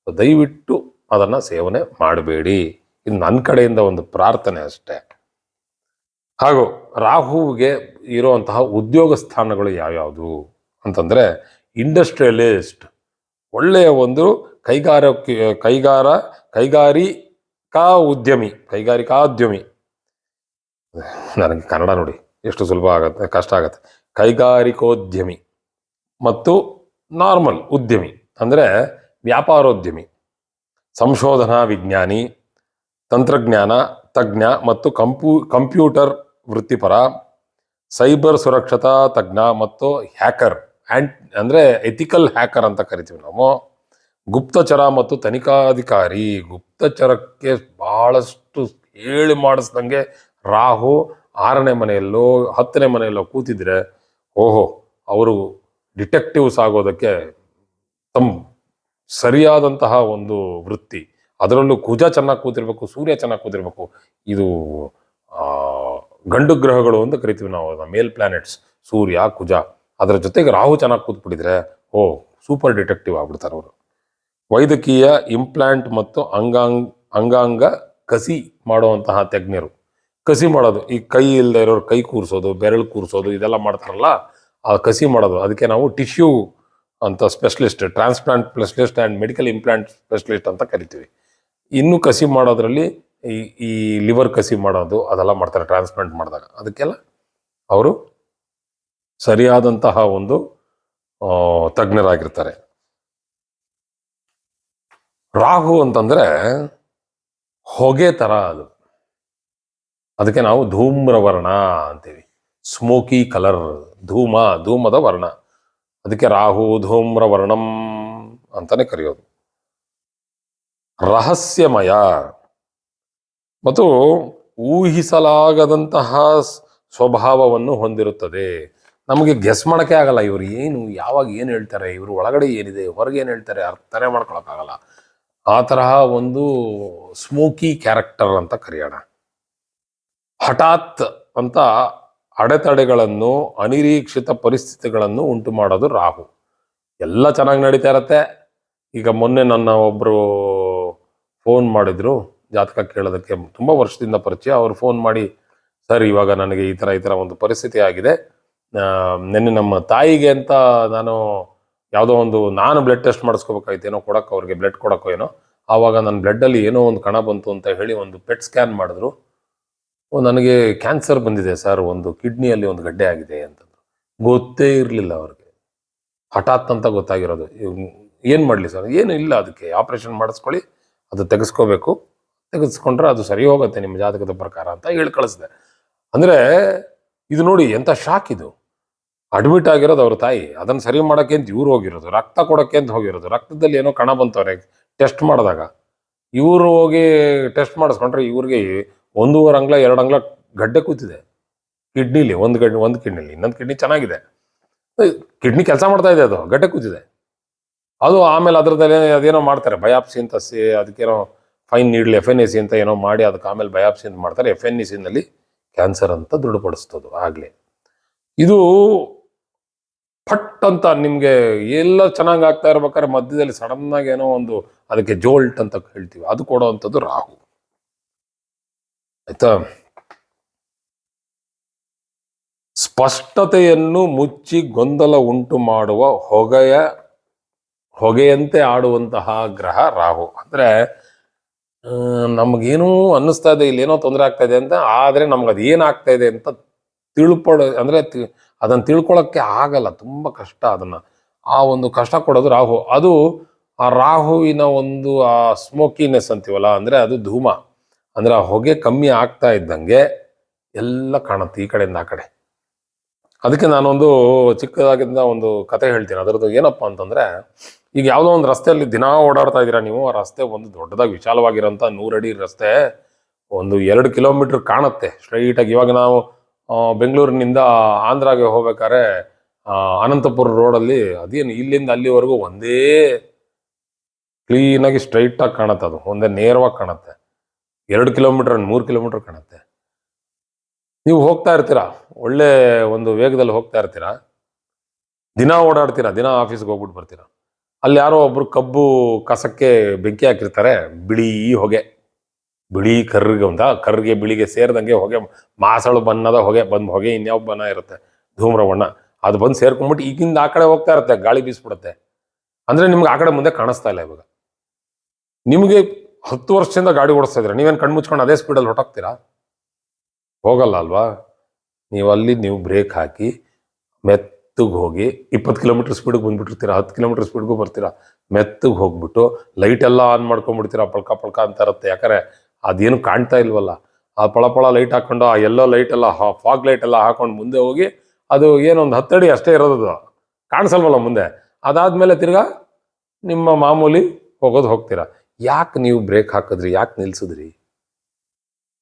ದಯವಿಟ್ಟು ಅದನ್ನು ಸೇವನೆ ಮಾಡಬೇಡಿ. ಇದು ನನ್ನ ಕಡೆಯಿಂದ ಒಂದು ಪ್ರಾರ್ಥನೆ ಅಷ್ಟೇ. ಹಾಗೂ ರಾಹುವಿಗೆ ಇರುವಂತಹ ಉದ್ಯೋಗ ಸ್ಥಾನಗಳು ಯಾವ್ಯಾವುದು ಅಂತಂದರೆ, ಇಂಡಸ್ಟ್ರಿಯಲಿಸ್ಟ್, ಒಳ್ಳೆಯ ಒಂದು ಕೈಗಾರಿಕಾದ್ಯಮಿ. ನನಗೆ ಕನ್ನಡ ನೋಡಿ ಎಷ್ಟು ಸುಲಭ ಆಗತ್ತೆ, ಕಷ್ಟ ಆಗತ್ತೆ. ಕೈಗಾರಿಕೋದ್ಯಮಿ ಮತ್ತು ನಾರ್ಮಲ್ ಉದ್ಯಮಿ ಅಂದರೆ ವ್ಯಾಪಾರೋದ್ಯಮಿ, ಸಂಶೋಧನಾ ವಿಜ್ಞಾನಿ, ತಂತ್ರಜ್ಞಾನ ತಜ್ಞ ಮತ್ತು ಕಂಪ್ಯೂಟರ್ ವೃತ್ತಿಪರ, ಸೈಬರ್ ಸುರಕ್ಷತಾ ತಜ್ಞ ಮತ್ತು ಹ್ಯಾಕರ್, ಅಂದರೆ ಎಥಿಕಲ್ ಹ್ಯಾಕರ್ ಅಂತ ಕರಿತೀವಿ ನಾವು. ಗುಪ್ತಚರ ಮತ್ತು ತನಿಖಾಧಿಕಾರಿ, ಗುಪ್ತಚರಕ್ಕೆ ಬಹಳಷ್ಟು ಹೇಳಿ ಮಾಡಿಸ್ದಂಗೆ ರಾಹು 6ನೇ ಮನೆಯಲ್ಲೋ 10ನೇ ಮನೆಯಲ್ಲೋ ಕೂತಿದ್ರೆ, ಓಹೋ, ಅವರು ಡಿಟೆಕ್ಟಿವ್ಸ್ ಆಗೋದಕ್ಕೆ ಸರಿಯಾದಂತಹ ಒಂದು ವೃತ್ತಿ. ಅದರಲ್ಲೂ ಕುಜ ಚೆನ್ನಾಗಿ ಕೂತಿರ್ಬೇಕು, ಸೂರ್ಯ ಚೆನ್ನಾಗಿ ಕೂತಿರ್ಬೇಕು. ಇದು ಗಂಡು ಗ್ರಹಗಳು ಅಂತ ಕರಿತೀವಿ ನಾವು, ಮೇಲ್ ಪ್ಲಾನೆಟ್ಸ್, ಸೂರ್ಯ ಕುಜ, ಅದರ ಜೊತೆಗೆ ರಾಹು ಚೆನ್ನಾಗಿ ಕೂತ್ಬಿಟ್ಟಿದ್ರೆ, ಸೂಪರ್ ಡಿಟೆಕ್ಟಿವ್ ಆಗ್ಬಿಡ್ತಾರೆ ಅವರು. ವೈದ್ಯಕೀಯ, ಇಂಪ್ಲಾಂಟ್ ಮತ್ತು ಅಂಗಾಂಗ ಕಸಿ ಮಾಡುವಂತಹ ತಜ್ಞರು. ಕಸಿ ಮಾಡೋದು, ಈ ಕೈ ಇಲ್ಲದೆ ಇರೋರು ಕೈ ಕೂರಿಸೋದು, ಬೆರಳು ಕೂರಿಸೋದು, ಇದೆಲ್ಲ ಮಾಡ್ತಾರಲ್ಲ, ಆ ಕಸಿ ಮಾಡೋದು, ಅದಕ್ಕೆ ನಾವು ಟಿಶ್ಯೂ ಅಂತ specialist, transplant specialist and medical implant specialist ಅಂತ ಕರಿತೀವಿ. ಇನ್ನು ಕಸಿ ಮಾಡೋದ್ರಲ್ಲಿ ಈ ಲಿವರ್ ಕಸಿ ಮಾಡೋದು ಅದೆಲ್ಲ ಮಾಡ್ತಾರೆ ಟ್ರಾನ್ಸ್ಪ್ಲಾಂಟ್ ಮಾಡಿದಾಗ. ಅದಕ್ಕೆಲ್ಲ ಅವರು ಸರಿಯಾದಂತಹ ಒಂದು ತಜ್ಞರಾಗಿರ್ತಾರೆ. ರಾಹು ಅಂತಂದ್ರೆ ಹೊಗೆ ತರ ಅದು, ಅದಕ್ಕೆ ನಾವು ಧೂಮ್ರವರ್ಣ ಅಂತೀವಿ, ಸ್ಮೋಕಿ ಕಲರ್, ಧೂಮದ ವರ್ಣ, ಅದಕ್ಕೆ ರಾಹು ಧೂಮ್ರವರ್ಣಂ ಅಂತಾನೆ ಕರೆಯೋದು. ರಹಸ್ಯಮಯ ಮತ್ತು ಊಹಿಸಲಾಗದಂತಹ ಸ್ವಭಾವವನ್ನು ಹೊಂದಿರುತ್ತದೆ. ನಮಗೆ ಗೆಸ್ ಮಾಡೋಕ್ಕೆ ಆಗಲ್ಲ, ಇವರು ಏನು, ಯಾವಾಗ ಏನು ಹೇಳ್ತಾರೆ, ಇವರು ಒಳಗಡೆ ಏನಿದೆ, ಹೊರಗೆ ಏನು ಹೇಳ್ತಾರೆ, ಅರ್ಥನೇ ಮಾಡ್ಕೊಳಕ್ಕಾಗಲ್ಲ. ಆ ತರಹ ಒಂದು ಸ್ಮೋಕಿ ಕ್ಯಾರೆಕ್ಟರ್ ಅಂತ ಕರೆಯೋಣ. ಹಠಾತ್ ಅಂತ ಅಡೆತಡೆಗಳನ್ನು, ಅನಿರೀಕ್ಷಿತ ಪರಿಸ್ಥಿತಿಗಳನ್ನು ಉಂಟು ಮಾಡೋದು ರಾಹು. ಎಲ್ಲ ಚೆನ್ನಾಗಿ ನಡೀತಾ ಇರತ್ತೆ. ಈಗ ಮೊನ್ನೆ ನನ್ನ ಒಬ್ಬರು ಫೋನ್ ಮಾಡಿದ್ರು ಜಾತಕ ಕೇಳೋದಕ್ಕೆ, ತುಂಬ ವರ್ಷದಿಂದ ಪರಿಚಯ. ಅವರು ಫೋನ್ ಮಾಡಿ, ಸರ್ ಇವಾಗ ನನಗೆ ಈ ಥರ ಒಂದು ಪರಿಸ್ಥಿತಿ ಆಗಿದೆ, ನಿನ್ನೆ ನಮ್ಮ ತಾಯಿಗೆ ಅಂತ ನಾನು ಯಾವುದೋ ಒಂದು, ನಾನು ಬ್ಲಡ್ ಟೆಸ್ಟ್ ಮಾಡಿಸ್ಕೋಬೇಕಾಯ್ತು, ಏನೋ ಕೊಡೋಕೆ, ಅವ್ರಿಗೆ ಬ್ಲಡ್ ಕೊಡೋಕ್ಕೋ ಏನೋ, ಆವಾಗ ನನ್ನ ಬ್ಲಡ್ಡಲ್ಲಿ ಏನೋ ಒಂದು ಕಣ ಬಂತು ಅಂತ ಹೇಳಿ ಒಂದು ಪೆಟ್ ಸ್ಕ್ಯಾನ್ ಮಾಡಿದ್ರು. ನನಗೆ ಕ್ಯಾನ್ಸರ್ ಬಂದಿದೆ ಸರ್, ಒಂದು ಕಿಡ್ನಿಯಲ್ಲಿ ಒಂದು ಗಡ್ಡೆ ಆಗಿದೆ ಅಂತಂದ್ರು. ಗೊತ್ತೇ ಇರಲಿಲ್ಲ ಅವ್ರಿಗೆ, ಹಠಾತ್ ಅಂತ ಗೊತ್ತಾಗಿರೋದು. ಏನು ಮಾಡಲಿ ಸರ್? ಏನು ಇಲ್ಲ, ಅದಕ್ಕೆ ಆಪ್ರೇಷನ್ ಮಾಡಿಸ್ಕೊಳ್ಳಿ, ಅದು ತೆಗೆಸ್ಕೊಂಡ್ರೆ ಅದು ಸರಿ ಹೋಗುತ್ತೆ ನಿಮ್ಮ ಜಾತಕದ ಪ್ರಕಾರ ಅಂತ ಹೇಳಿ ಕಳಿಸಿದೆ. ಅಂದರೆ ಇದು ನೋಡಿ ಎಂಥ ಶಾಕ್ ಇದು. ಅಡ್ಮಿಟ್ ಆಗಿರೋದು ಅವ್ರ ತಾಯಿ, ಅದನ್ನು ಸರಿ ಮಾಡೋಕ್ಕೆ ಅಂತ ಇವ್ರು ಹೋಗಿರೋದು, ರಕ್ತ ಕೊಡೋಕ್ಕೆ ಅಂತ ಹೋಗಿರೋದು. ರಕ್ತದಲ್ಲಿ ಏನೋ ಕಣ ಬಂತವ್ರೆ ಟೆಸ್ಟ್ ಮಾಡಿದಾಗ, ಇವರು ಹೋಗಿ ಟೆಸ್ಟ್ ಮಾಡಿಸ್ಕೊಂಡ್ರೆ ಇವ್ರಿಗೆ 1.5 ಅಂಗ್ಲ 2 ಅಂಗ್ಲ ಗಡ್ಡೆ ಕೂತಿದೆ ಕಿಡ್ನಿಲಿ. ಒಂದು ಕಿಡ್ನಿಲಿ, ಇನ್ನೊಂದು ಕಿಡ್ನಿ ಚೆನ್ನಾಗಿದೆ, ಕಿಡ್ನಿ ಕೆಲಸ ಮಾಡ್ತಾ ಇದೆ, ಅದು ಗಡ್ಡೆ ಕೂತಿದೆ. ಅದು ಆಮೇಲೆ ಅದ್ರದ್ದೇ ಅದೇನೋ ಮಾಡ್ತಾರೆ ಬಯಾಪ್ಸಿ ಅಂತ ಅದಕ್ಕೇನೋ ಫೈನ್ ನೀಡ್ಲಿ FNAC ಅಂತ ಏನೋ ಮಾಡಿ ಅದಕ್ಕೆ ಆಮೇಲೆ ಬಯಾಪ್ಸಿ ಅಂತ ಮಾಡ್ತಾರೆ. FNACನಲ್ಲಿ ಕ್ಯಾನ್ಸರ್ ಅಂತ ದೃಢಪಡಿಸ್ತದು ಆಗ್ಲೇ. ಇದು ಫಟ್ ಅಂತ ನಿಮ್ಗೆ ಎಲ್ಲ ಚೆನ್ನಾಗಿ ಆಗ್ತಾ ಇರ್ಬೇಕಾದ್ರೆ ಮಧ್ಯದಲ್ಲಿ ಸಡನ್ ಆಗಿ ಏನೋ ಒಂದು ಅದಕ್ಕೆ ಜೋಲ್ಟ್ ಅಂತ ಹೇಳ್ತೀವಿ, ಅದು ಕೊಡುವಂಥದ್ದು ರಾಹು. ಆಯ್ತಾ? ಸ್ಪಷ್ಟತೆಯನ್ನು ಮುಚ್ಚಿ ಗೊಂದಲ ಉಂಟು ಮಾಡುವ ಹೊಗೆಯಂತೆ ಆಡುವಂತಹ ಗ್ರಹ ರಾಹು. ಅಂದ್ರೆ ನಮ್ಗೇನೋ ಅನ್ನಿಸ್ತಾ ಇದೆ, ಇಲ್ಲೇನೋ ತೊಂದರೆ ಆಗ್ತಾ ಇದೆ ಅಂತ, ಆದ್ರೆ ನಮ್ಗೆ ಅದು ಏನಾಗ್ತಾ ಇದೆ ಅಂತ ಅಂದ್ರೆ ಅದನ್ನ ತಿಳ್ಕೊಳಕ್ಕೆ ಆಗಲ್ಲ, ತುಂಬಾ ಕಷ್ಟ. ಅದನ್ನ ಆ ಒಂದು ಕಷ್ಟ ಕೊಡೋದು ರಾಹು. ಅದು ಆ ರಾಹುವಿನ ಒಂದು ಆ ಸ್ಮೋಕಿನೆಸ್ ಅಂತೀವಲ್ಲ, ಅಂದ್ರೆ ಅದು ಧೂಮ, ಅಂದ್ರೆ ಆ ಹೊಗೆ ಕಮ್ಮಿ ಆಗ್ತಾ ಇದ್ದಂಗೆ ಎಲ್ಲ ಕಾಣುತ್ತೆ ಈ ಕಡೆಯಿಂದ ಆ ಕಡೆ. ಅದಕ್ಕೆ ನಾನೊಂದು ಚಿಕ್ಕದಾಗಿಂದ ಒಂದು ಕತೆ ಹೇಳ್ತೀನಿ. ಅದರದ್ದು ಏನಪ್ಪಾ ಅಂತಂದ್ರೆ, ಈಗ ಯಾವುದೋ ಒಂದು ರಸ್ತೆಯಲ್ಲಿ ದಿನಾ ಓಡಾಡ್ತಾ ಇದ್ದೀರಾ ನೀವು, ಆ ರಸ್ತೆ ಒಂದು ದೊಡ್ಡದಾಗಿ ವಿಶಾಲವಾಗಿರೋಂಥ 100 ಅಡಿ ರಸ್ತೆ, ಒಂದು 2 ಕಿಲೋಮೀಟರ್ ಕಾಣುತ್ತೆ ಸ್ಟ್ರೈಟ್ ಆಗಿ. ಇವಾಗ ನಾವು ಬೆಂಗಳೂರಿನಿಂದ ಆಂಧ್ರಾಗೆ ಹೋಗ್ಬೇಕಾದ್ರೆ ಅನಂತಪುರ ರೋಡಲ್ಲಿ ಅದೇನು ಇಲ್ಲಿಂದ ಅಲ್ಲಿವರೆಗೂ ಒಂದೇ ಕ್ಲೀನಾಗಿ ಸ್ಟ್ರೈಟ್ ಆಗಿ ಕಾಣುತ್ತೆ, ಅದು ಒಂದೇ ನೇರವಾಗಿ ಕಾಣುತ್ತೆ. 2 ಕಿಲೋಮೀಟರ್ 3 ಕಿಲೋಮೀಟರ್ ಕಾಣುತ್ತೆ. ನೀವು ಹೋಗ್ತಾ ಇರ್ತೀರಾ, ಒಳ್ಳೆ ಒಂದು ವೇಗದಲ್ಲಿ ಹೋಗ್ತಾ ಇರ್ತೀರಾ, ದಿನ ಓಡಾಡ್ತೀರಾ, ದಿನ ಆಫೀಸ್ಗೆ ಹೋಗ್ಬಿಟ್ಟು ಬರ್ತೀರಾ, ಅಲ್ಲಿ ಯಾರೋ ಒಬ್ರು ಕಬ್ಬು ಕಸಕ್ಕೆ ಬೆಂಕಿ ಹಾಕಿರ್ತಾರೆ, ಬಿಳಿ ಕರ್ರಿಗೆ ಬಿಳಿಗೆ ಸೇರಿದಂಗೆ ಹೊಗೆ, ಮಾಸಳು ಬಣ್ಣದ ಹೊಗೆ ಹೊಗೆ ಇನ್ಯಾವ ಬಣ್ಣ ಇರುತ್ತೆ, ಧೂಮ್ರ ಬಣ್ಣ, ಅದು ಬಂದು ಸೇರ್ಕೊಂಡ್ಬಿಟ್ಟು ಈಗಿಂದ ಆ ಕಡೆ ಹೋಗ್ತಾ ಇರುತ್ತೆ, ಗಾಳಿ ಬೀಸ್ಬಿಡುತ್ತೆ. ಅಂದ್ರೆ ನಿಮ್ಗೆ ಆ ಕಡೆ ಮುಂದೆ ಕಾಣಿಸ್ತಾ ಇಲ್ಲ. ಇವಾಗ ನಿಮ್ಗೆ 10 ವರ್ಷದಿಂದ ಗಾಡಿ ಓಡಿಸ್ತಾ ಇದ್ರೆ ನೀವೇನು ಕಣ್ಮುಚ್ಕೊಂಡು ಅದೇ ಸ್ಪೀಡಲ್ಲಿ ಹೊಟ್ಟೋಗ್ತೀರಾ? ಹೋಗಲ್ಲ ಅಲ್ವಾ? ನೀವು ಬ್ರೇಕ್ ಹಾಕಿ ಮೆತ್ತಗೆ ಹೋಗಿ 20 ಕಿಲೋಮೀಟರ್ ಸ್ಪೀಡ್ಗೆ ಬಂದ್ಬಿಟ್ಟಿರ್ತೀರಾ, 10 ಕಿಲೋಮೀಟರ್ ಸ್ಪೀಡ್ಗೂ ಬರ್ತೀರಾ, ಮೆತ್ತಗೆ ಹೋಗ್ಬಿಟ್ಟು ಲೈಟ್ ಎಲ್ಲ ಆನ್ ಮಾಡ್ಕೊಂಡ್ಬಿಡ್ತೀರಾ, ಪಳ್ಕ ಅಂತ ಇರುತ್ತೆ. ಯಾಕಂದ್ರೆ ಅದೇನು ಕಾಣ್ತಾ ಇಲ್ವಲ್ಲ, ಆ ಪಳ ಲೈಟ್ ಹಾಕೊಂಡು, ಆ ಎಲ್ಲೋ ಲೈಟ್ ಎಲ್ಲ ಫಾಗ್ ಲೈಟ್ ಎಲ್ಲ ಹಾಕೊಂಡು ಮುಂದೆ ಹೋಗಿ, ಅದು ಏನೊಂದು 10 ಅಡಿ ಅಷ್ಟೇ ಇರೋದು, ಕಾಣಿಸಲ್ವಲ್ಲ ಮುಂದೆ. ಅದಾದ್ಮೇಲೆ ತಿರ್ಗಾ ನಿಮ್ಮ ಮಾಮೂಲಿ ಹೋಗ್ತೀರಾ. ಯಾಕೆ ನೀವು ಬ್ರೇಕ್ ಹಾಕಿದ್ರಿ, ಯಾಕೆ ನಿಲ್ಸಿದ್ರಿ?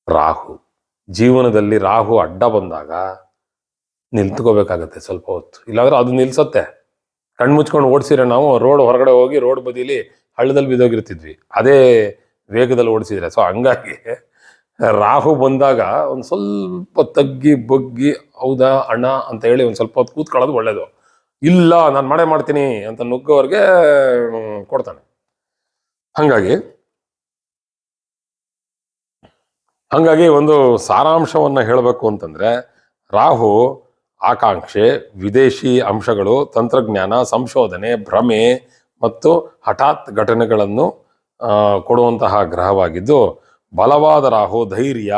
ರಾಹು ಜೀವನದಲ್ಲಿ ರಾಹು ಅಡ್ಡ ಬಂದಾಗ ನಿಲ್ತ್ಕೋಬೇಕಾಗತ್ತೆ ಸ್ವಲ್ಪ ಹೊತ್ತು, ಇಲ್ಲಾಂದ್ರೆ ಅದು ನಿಲ್ಸತ್ತೆ. ಕಣ್ಮುಚ್ಕೊಂಡು ಓಡಿಸಿದ್ರೆ ನಾವು ರೋಡ್ ಹೊರಗಡೆ ಹೋಗಿ ರೋಡ್ ಬದಿಲಿ ಹಳ್ಳದಲ್ಲಿ ಬಿದ್ದೋಗಿರ್ತಿದ್ವಿ, ಅದೇ ವೇಗದಲ್ಲಿ ಓಡಿಸಿದ್ರೆ. ಸೊ ಹಂಗಾಗಿ ರಾಹು ಬಂದಾಗ ಒಂದು ಸ್ವಲ್ಪ ತಗ್ಗಿ ಬಗ್ಗಿ, ಹೌದಾ ಅಣ್ಣ ಅಂತ ಹೇಳಿ ಒಂದು ಸ್ವಲ್ಪ ಹೊತ್ತು ಕೂತ್ಕೊಳ್ಳೋದು ಒಳ್ಳೇದು. ಇಲ್ಲ ನಾನು ಮಾಡ್ತೀನಿ ಅಂತ ನುಗ್ಗೋರ್ಗೆ ಕೊಡ್ತಾನೆ. ಹಂಗಾಗಿ ಒಂದು ಸಾರಾಂಶವನ್ನ ಹೇಳಬೇಕು ಅಂತಂದ್ರೆ, ರಾಹು ಆಕಾಂಕ್ಷೆ, ವಿದೇಶಿ ಅಂಶಗಳು, ತಂತ್ರಜ್ಞಾನ, ಸಂಶೋಧನೆ, ಭ್ರಮೆ ಮತ್ತು ಹಠಾತ್ ಘಟನೆಗಳನ್ನು ಕೊಡುವಂತಹ ಗ್ರಹವಾಗಿದ್ದು, ಬಲವಾದ ರಾಹು ಧೈರ್ಯ,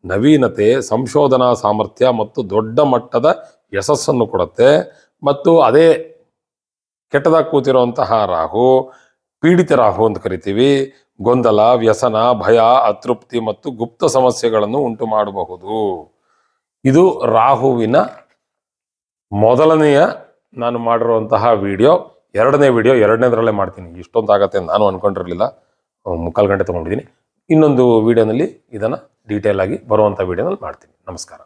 ನವೀನತೆ, ಸಂಶೋಧನಾ ಸಾಮರ್ಥ್ಯ ಮತ್ತು ದೊಡ್ಡ ಮಟ್ಟದ ಯಶಸ್ಸನ್ನು ಕೊಡುತ್ತೆ. ಮತ್ತು ಅದೇ ಕೆಟ್ಟದಾಗಿ ಕೂತಿರುವಂತಹ ರಾಹು ಪೀಡಿತ ರಾಹು ಅಂತ ಕರಿತೀವಿ. ಗೊಂದಲ, ವ್ಯಸನ, ಭಯ, ಅತೃಪ್ತಿ ಮತ್ತು ಗುಪ್ತ ಸಮಸ್ಯೆಗಳನ್ನು ಉಂಟು ಮಾಡಬಹುದು. ಇದು ರಾಹುವಿನ ಮೊದಲನೆಯ ನಾನು ಮಾಡಿರುವಂತಹ ವಿಡಿಯೋ. ಎರಡನೇದರಲ್ಲೇ ಮಾಡ್ತೀನಿ. ಇಷ್ಟೊಂದಾಗತ್ತೆ ನಾನು ಅನ್ಕೊಂಡಿರಲಿಲ್ಲ, 3/4 ಗಂಟೆ ತೊಗೊಂಡಿದ್ದೀನಿ. ಇನ್ನೊಂದು ವಿಡಿಯೋನಲ್ಲಿ ಇದನ್ನು ಡೀಟೇಲ್ ಆಗಿ ಬರುವಂಥ ವಿಡಿಯೋನಲ್ಲಿ ಮಾಡ್ತೀನಿ. ನಮಸ್ಕಾರ.